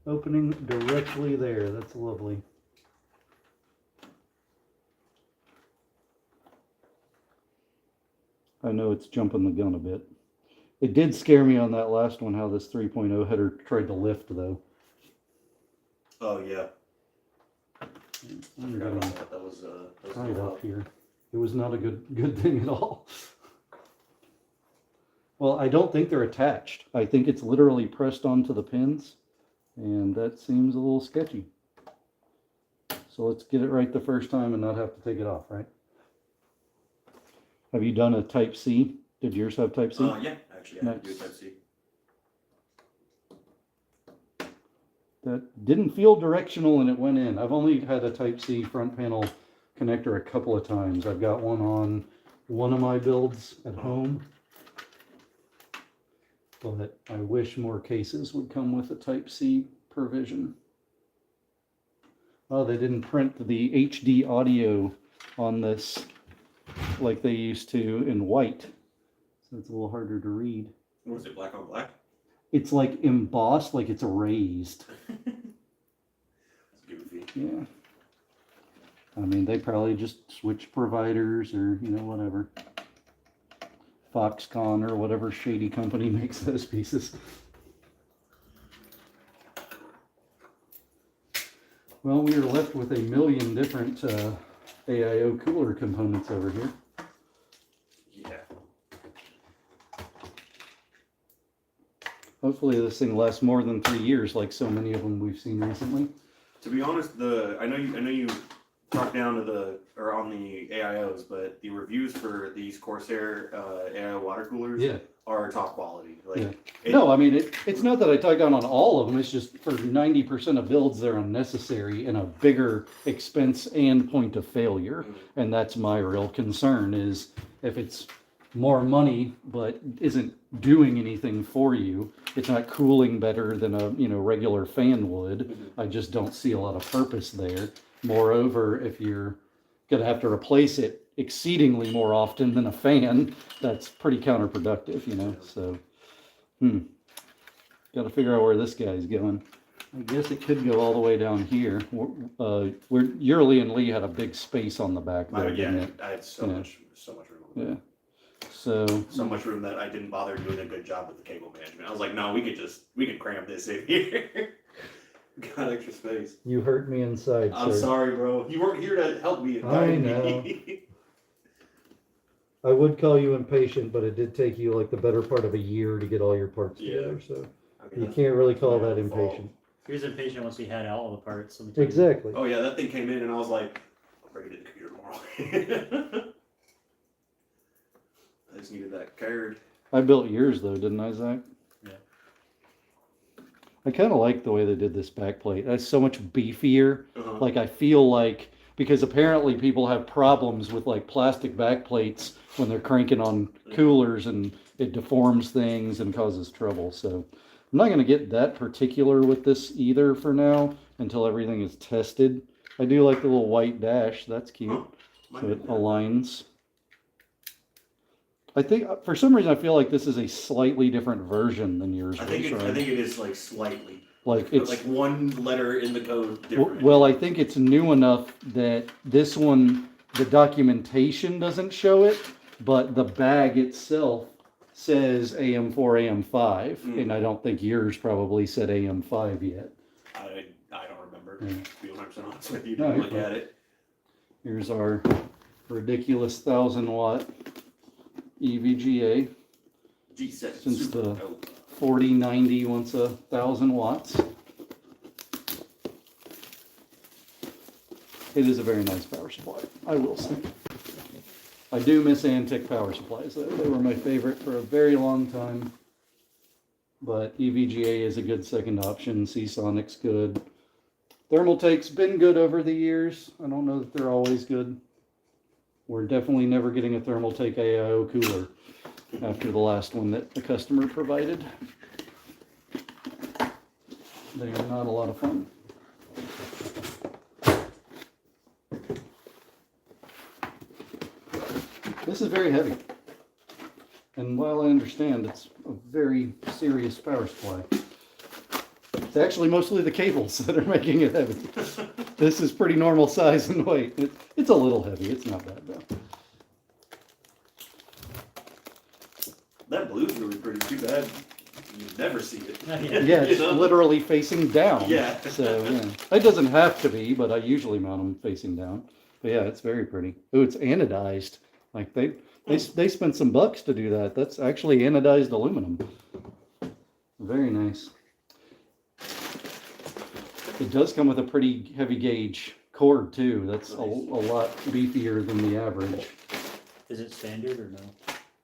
opening directly there. That's lovely. I know it's jumping the gun a bit. It did scare me on that last one how this 3.0 header tried to lift though. Oh yeah. I'm Forgot getting about that. That was right cool. up here. It was not a good thing at all. Well, I don't think they're attached. I think it's literally pressed onto the pins, and that seems a little sketchy. So let's get it right the first time and not have to take it off, right? Have you done a Type-C? Did yours have Type-C? Yeah, actually, I do Type-C. That didn't feel directional and it went in. I've only had a Type-C front panel connector a couple of times. I've got one on one of my builds at home. But I wish more cases would come with a Type-C provision. Oh, they didn't print the HD audio on this like they used to in white. So it's a little harder to read. What is it, black on black? It's like embossed, like it's erased. It's goofy. Yeah. I mean, they probably just switch providers or, you know, whatever. Foxconn or whatever shady company makes those pieces. Well, we are left with a million different AIO cooler components over here. Yeah. Hopefully this thing lasts more than 3 years, like so many of them we've seen recently. To be honest, I know you talked down to on the AIOs, but the reviews for these Corsair AIO water coolers are top quality. Like, no, I mean it's not that I talk down on all of them. It's just for 90% of builds they're unnecessary and a bigger expense and point of failure. Mm-hmm. And that's my real concern is if it's more money but isn't doing anything for you, it's not cooling better than a regular fan would. Mm-hmm. I just don't see a lot of purpose there. Moreover, if you're gonna have to replace it exceedingly more often than a fan, that's pretty counterproductive, you know. So got to figure out where this guy's going. I guess it could go all the way down here. Where Yearly and Lee had a big space on the back there, didn't it? I had so much room. Yeah. So much room that I didn't bother doing a good job with the cable management. I was like, no, we could cram this in here. Got extra space. You hurt me inside, I'm sir. sorry, bro. You weren't here to help me. I know. I would call you impatient, but it did take you like the better part of a year to get all your parts together, so you can't really call that impatient. He was impatient once he had all the parts. So Exactly. Oh yeah, that thing came in and I was like, I'll bring it to the computer tomorrow. I just needed that card. I built yours though, didn't I, Zach? Yeah. I kind of like the way they did this back plate. That's so much beefier. Uh-huh. Like I feel like, because apparently people have problems with like plastic back plates when they're cranking on coolers and it deforms things and causes trouble. So I'm not going to get that particular with this either for now until everything is tested. I do like the little white dash. That's cute. Huh. So it aligns. I think for some reason I feel like this is a slightly different version than yours. I think it is like slightly. Like it's like one letter in the code different. Well, I think it's new enough that this one, the documentation doesn't show it, but the bag itself says AM4, AM5, and I don't think yours probably said AM5 yet. I don't remember. Yeah. To be 100% honest with you, No, to look at it. Here's our ridiculous 1,000-watt EVGA. G7 Since Super. the 4090 wants 1,000 watts. It is a very nice power supply, I will say. I do miss Antec power supplies though. They were my favorite for a very long time. But EVGA is a good second option. Seasonic's good. Thermaltake's been good over the years. I don't know that they're always good. We're definitely never getting a Thermaltake AIO cooler after the last one that the customer provided. They are not a lot of fun. This is very heavy. And while I understand it's a very serious power supply, it's actually mostly the cables that are making it heavy. This is pretty normal size and weight. It's a little heavy. It's not bad though. That blue's really pretty. Too bad you never see it. Yeah, it's literally facing down. Yeah. So yeah, it doesn't have to be, but I usually mount them facing down. But yeah, it's very pretty. Oh, it's anodized. Like they spent some bucks to do that. That's actually anodized aluminum. Very nice. It does come with a pretty heavy gauge cord too. That's a lot beefier than the average. Is it standard or no?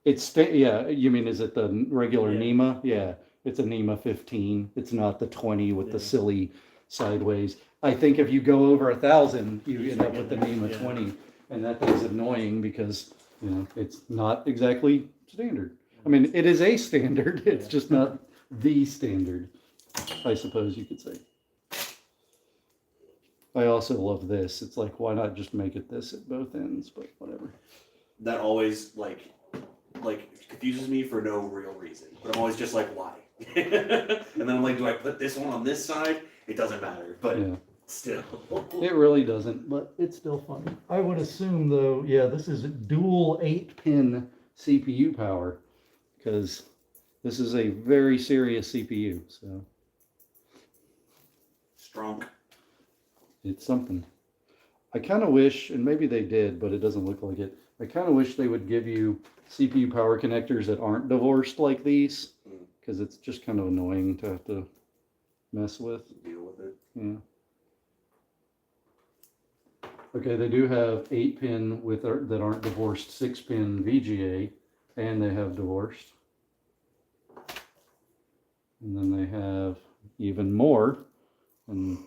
It's yeah. You mean is it the regular Yeah. NEMA? Yeah, it's a NEMA 15. It's not the 20 with the silly sideways. I think if you go over 1,000, you end up with the NEMA 20, and that thing's annoying because you know it's not exactly standard. I mean, it is a standard. It's just not the standard, I suppose you could say. I also love this. It's like, why not just make it this at both ends? But whatever. That always like confuses me for no real reason. But I'm always just like, why? And then I'm like, do I put this one on this side? It doesn't matter. But Yeah. still. It really doesn't, but it's still fun. I would assume though, yeah, this is dual 8-pin CPU power because this is a very serious CPU. So Strong. it's something. I kind of wish, and maybe they did, but it doesn't look like it. I kind of wish they would give you CPU power connectors that aren't divorced like these, because it's just kind of annoying to have to mess with. Deal with it. Yeah. Okay, they do have 8-pin with that aren't divorced 6-pin VGA, and they have divorced. And then they have even more. And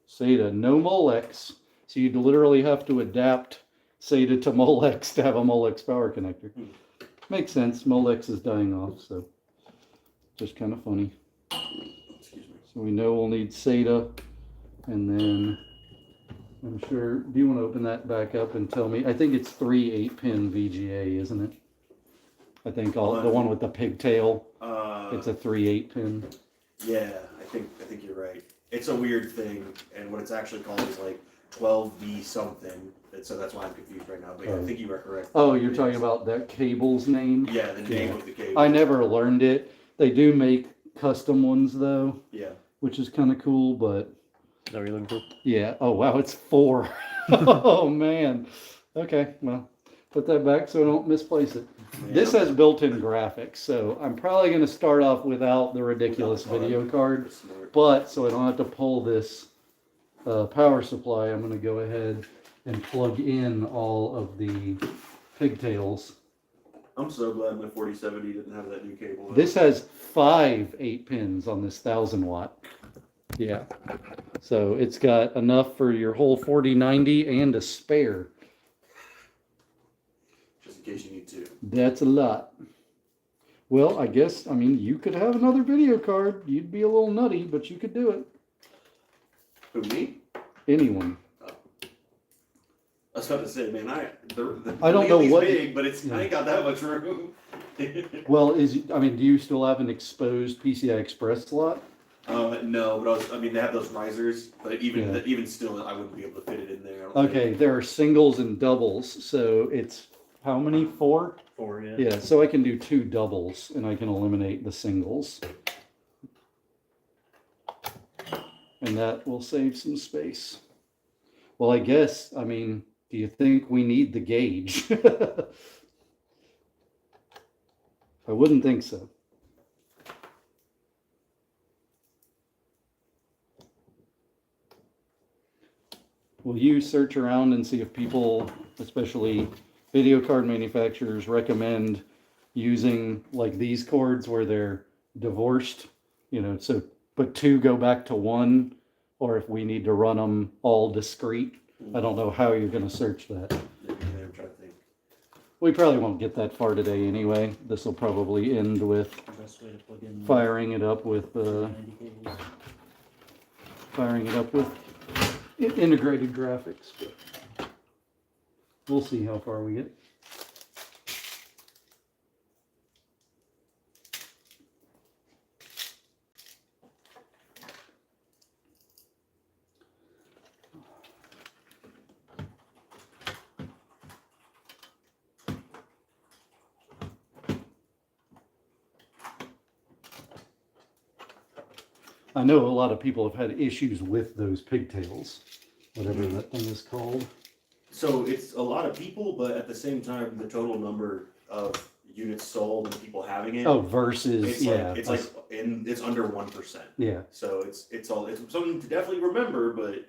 SATA, no Molex. So you'd literally have to adapt SATA to Molex to have a Molex power connector. Makes sense. Molex is dying off, so just kind of funny. Excuse me. So we know we'll need SATA, and then I'm sure. Do you want to open that back up and tell me? I think it's 3 8-pin VGA, isn't it? I think the one with the pigtail. It's a 3 8-pin. Yeah, I think you're right. It's a weird thing, and what it's actually called is like 12V something. So that's why I'm confused right now. But yeah, I think you are correct. Oh, you're talking about that cable's name? Yeah, the name of the cable. I never learned it. They do make custom ones though. Yeah. Which is kind of cool, but. Is that what you're looking for? Yeah. Oh wow, it's 4. Oh man. Okay, well, put that back so I don't misplace it. Yeah. This has built-in graphics, so I'm probably going to start off without the ridiculous video card. But so I don't have to pull this power supply, I'm going to go ahead and plug in all of the pigtails. I'm so glad my 4070 didn't have that new cable. This has 5 8-pins on this 1,000-watt. Yeah. So it's got enough for your whole 4090 and a spare. Just in case you need to. That's a lot. Well, I guess, I mean, you could have another video card. You'd be a little nutty, but you could do it. Who, me? Anyone. I was about to say, man, I don't know what big, but it's I ain't got that much room. Well, do you still have an exposed PCI Express slot? No, but they have those risers, but even still, I wouldn't be able to fit it in there. Okay, there are singles and doubles, so it's how many? 4? 4, yeah. Yeah, so I can do 2 doubles, and I can eliminate the singles. And that will save some space. Well, I guess, I mean, do you think we need the gauge? I wouldn't think so. Will you search around and see if people, especially video card manufacturers, recommend using like these cords where they're divorced, so but 2 go back to 1, or if we need to run them all discrete? I don't know how you're going to search that. I'm trying to think. We probably won't get that far today anyway. This will probably end with Best way to plug in firing it up with 90 cables. integrated graphics. We'll see how far we get. I know a lot of people have had issues with those pigtails, whatever that thing is called. So it's a lot of people, but at the same time, the total number of units sold and people having it. Oh, versus It's it's under 1%. Yeah. So it's something to definitely remember, but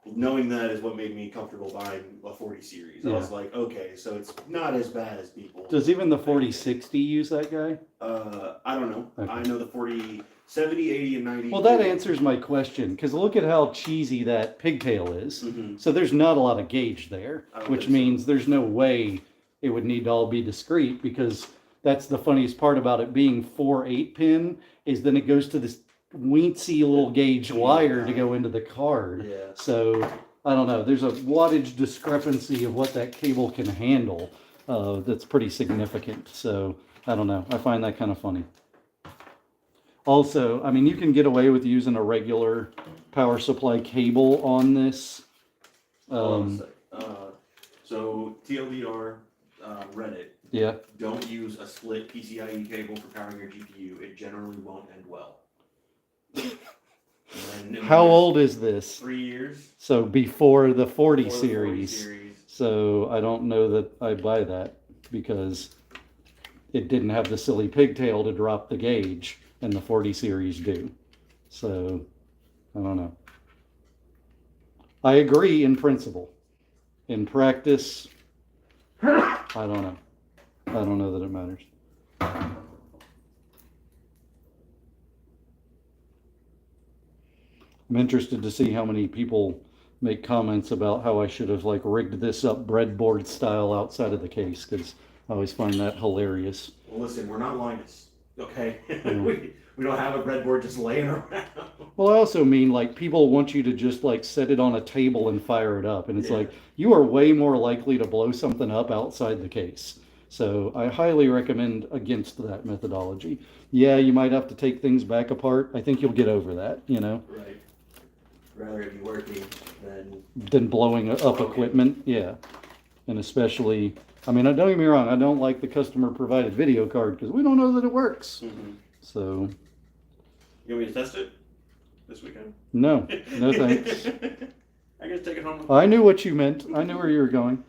knowing that is what made me comfortable buying a 40 series. I was like, okay, so it's not as bad as people. Does even the 4060 use that guy? I don't know. Okay. I know the 40, 70, 80, and 90. Well, that answers my question, because look at how cheesy that pigtail is. Mm-hmm. So there's not a lot of gauge there, which means there's no way it would need to all be discrete, because that's the funniest part about it being 4 8-pin, is then it goes to this weensy little gauge wire to go into the card. Yeah. So I don't know. There's a wattage discrepancy of what that cable can handle. That's pretty significant. So I don't know. I find that kind of funny. Also, I mean, you can get away with using a regular power supply cable on this. So TLDR, Reddit. Yeah. Don't use a split PCIe cable for powering your GPU. It generally won't end well. How old is this? 3 years. So before the 40 Before the 40 series. series. So I don't know that I buy that, because it didn't have the silly pigtail to drop the gauge, and the 40 series do. So I don't know. I agree in principle. In practice, I don't know. I don't know that it matters. I'm interested to see how many people make comments about how I should have like rigged this up breadboard style outside of the case, because I always find that hilarious. Well, listen, we're not Linus, okay? we don't have a breadboard just laying around. Well, I also mean, like, people want you to just like set it on a table and fire it up, and it's like, you are way more likely to blow something up outside the case. So I highly recommend against that methodology. Yeah, you might have to take things back apart. I think you'll get over that, you know? Right. Rather it be working than blowing up equipment. Yeah. And especially, I mean, don't get me wrong, I don't like the customer provided video card because we don't know that it works. Mm-hmm. So. You want me to test it this weekend? No, no thanks. I guess take it home. I knew what you meant. I knew where you were going.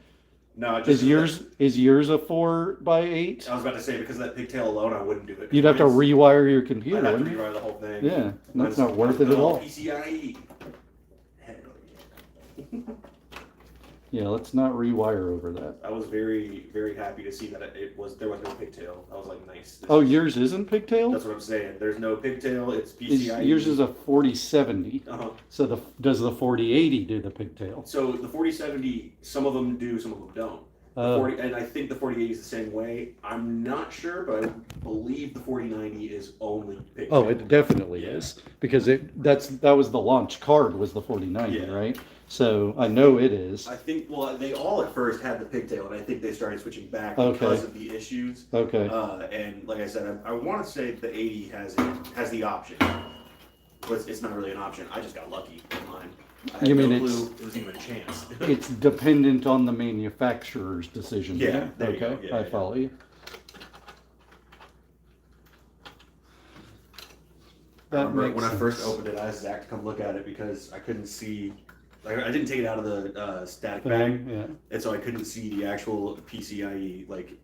No, is yours a 4x8? I was about to say, because of that pigtail alone, I wouldn't do it. You'd have to rewire your computer. I'd have to rewire the whole thing. Yeah, that's not worth it at all. PCIe. Yeah, let's not rewire over that. I was very, very happy to see that there was no pigtail. I was like, nice. Oh, yours isn't pigtail? That's what I'm saying. There's no pigtail. It's PCIe. Yours is a 4070. So does the 4080 do the pigtail? So the 4070, some of them do, some of them don't. And I think the 4080 is the same way. I'm not sure, but I believe the 4090 is only pigtail. Oh, it definitely is, because that was the launch card, was the 4090, right? So I know it is. I think, well, they all at first had the pigtail, and I think they started switching back because of the issues. Okay. And like I said, I want to say the 80 has the option, but it's not really an option. I just got lucky on mine. I had no clue it was even a chance. It's dependent on the manufacturer's decision. Yeah. There you go. Yeah, I follow you. When I first opened it, I asked Zach to come look at it because I couldn't see. Like, I didn't take it out of the static bag, and so I couldn't see the actual PCIe like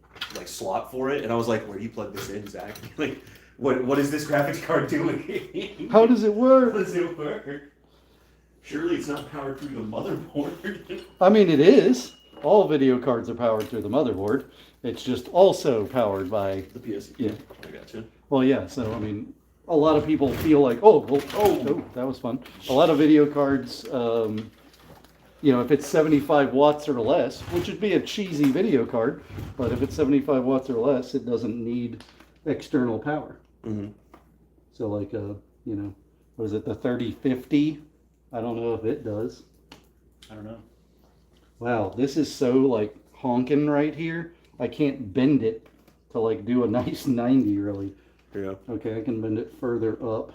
slot for it. And I was like, "Where do you plug this in, Zach? Like, what is this graphics card doing? How does it work? How does it work? Surely it's not powered through the motherboard." I mean, it is. All video cards are powered through the motherboard. It's just also powered by the PS. Yeah, I gotcha. Well, yeah. So I mean, a lot of people feel like, oh, that was fun. A lot of video cards, if it's 75 watts or less, which would be a cheesy video card, but if it's 75 watts or less, it doesn't need external power. Mm-hmm. So like, what is it, the 3050? I don't know if it does. I don't know. Wow, this is so like honking right here. I can't bend it to like do a nice 90 really. Yeah. Okay, I can bend it further up.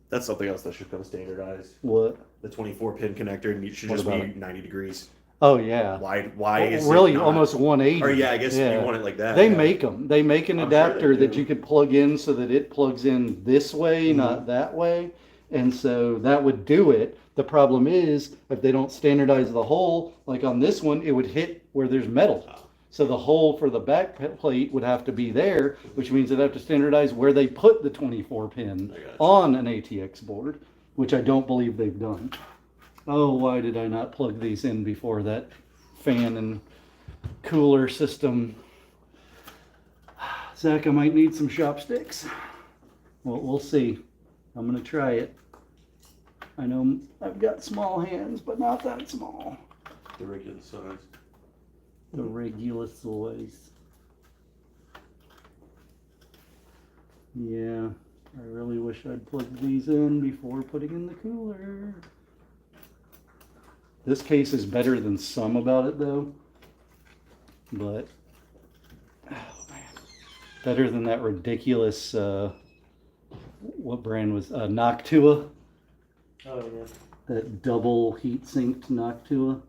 That's something else that should come standardized. What? The 24-pin connector should just be 90 degrees. Oh yeah. Why is really it not? almost 180? Or yeah, I guess if you want it like that. They yeah. make them. They make an I'm sure adapter they that do. you could plug in so that it plugs in this way, not that way. And so that would do it. The problem is if they don't standardize the hole, like on this one, it would hit where there's metal. So the hole for the back plate would have to be there, which means they'd have to standardize where they put the 24 pin on an ATX board, which I don't believe they've done. Oh, why did I not plug these in before that fan and cooler system? Zach, I might need some chopsticks. Well, we'll see. I'm going to try it. I know I've got small hands, but not that small. The regular size. The regular size. Yeah, I really wish I'd plugged these in before putting in the cooler. This case is better than some about it though, but oh man, better than that ridiculous, what brand was, Noctua? Oh yeah. That double heat sinked Noctua.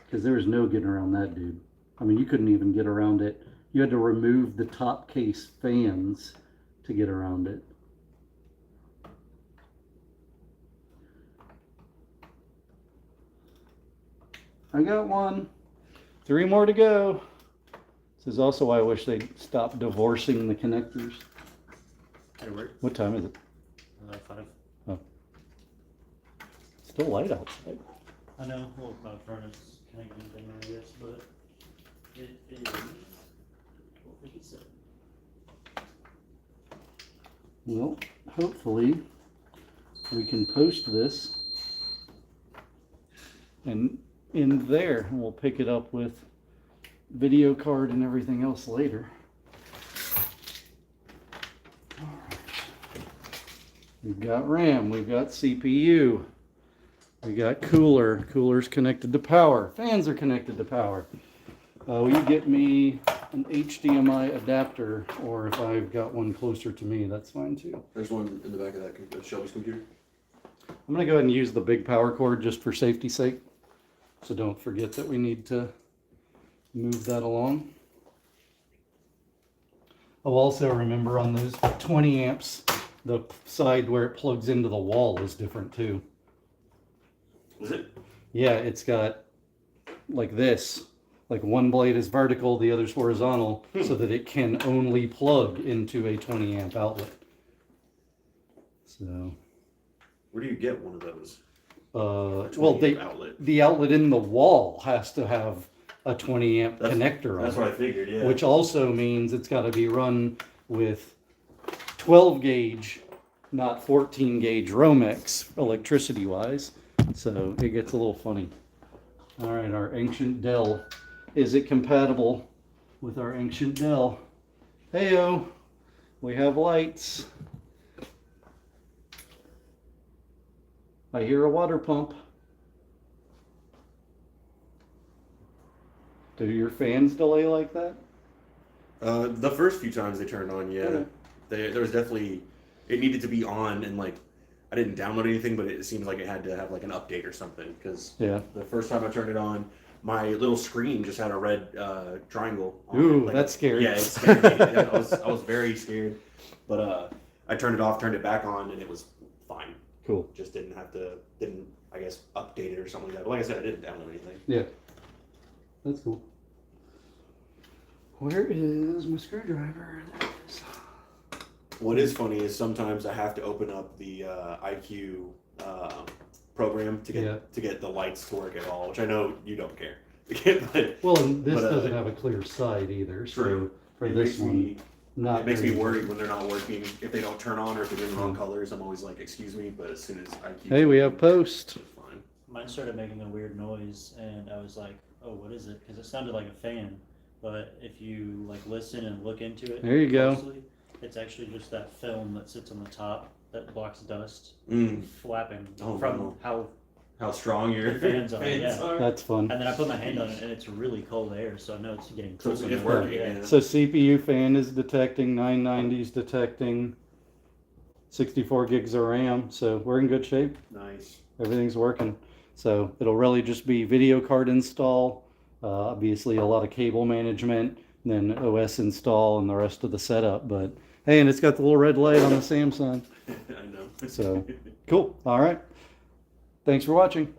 Because there was no getting around that, dude. I mean, you couldn't even get around it. You had to remove the top case fans to get around it. I got one. 3 more to go. This is also why I wish they'd stop divorcing the connectors. It work? What time is it? 5. Oh. Still light outside. I know. Well, my furnace connecting thing, I guess, but it is 12:57. Well, hopefully we can post this and in there, and we'll pick it up with video card and everything else later. All right. We've got RAM, we've got CPU, we got cooler's connected to power, fans are connected to power. Will you get me an HDMI adapter, or if I've got one closer to me, that's fine too. There's one in the back of that Shelby's computer. I'm going to go ahead and use the big power cord just for safety's sake. So don't forget that we need to move that along. Oh, also remember on those 20 amps, the side where it plugs into the wall is different too. Is it? Yeah, it's got like this. Like one blade is vertical, the other's horizontal, so that it can only plug into a 20 amp outlet. So. Where do you get one of those? Well, outlet. The outlet in the wall has to have a 20 amp connector on it. That's what I figured, yeah. Which also means it's got to be run with 12 gauge, not 14 gauge Romex, electricity wise. So it gets a little funny. All right, our ancient Dell. Is it compatible with our ancient Dell? Heyo, we have lights. I hear a water pump. Do your fans delay like that? The first few times they turned on, yeah. Okay. There was definitely, it needed to be on, and like, I didn't download anything, but it seems like it had to have like an update or something, because Yeah. the first time I turned it on, my little screen just had a red triangle on Ooh, it. Like, that's scary. Yeah, it scared me. I was very scared, but I turned it off, turned it back on, and it was fine. Cool. Just didn't I guess update it or something like that. But like I said, I didn't download anything. Yeah. That's cool. Where is my screwdriver? There it is. What is funny is sometimes I have to open up the IQ program to get the lights to work at all, which I know you don't care. Well, and this doesn't have a clear side either. True. So for this one, it makes me worried when they're not working. If they don't turn on or if they're in the wrong colors, I'm always like, excuse me. But as soon as IQ, hey, we have post. it's fine. Mine started making a weird noise, and I was like, "Oh, what is it?" Because it sounded like a fan. But if you like listen and look into it, There you go. closely, it's actually just that film that sits on the top that blocks dust flapping Oh, from no. How strong your the fans are. Yeah. That's fun. And then I put my hand on it, and it's really cold air, so I know it's getting So cold. it's working. Yeah. Yeah. So CPU fan is detecting, 990's detecting, 64 gigs of RAM. So we're in good shape. Nice. Everything's working. So it'll really just be video card install, obviously a lot of cable management, and then OS install and the rest of the setup. But hey, and it's got the little red light on the Samsung. I know. So cool. All right. Thanks for watching.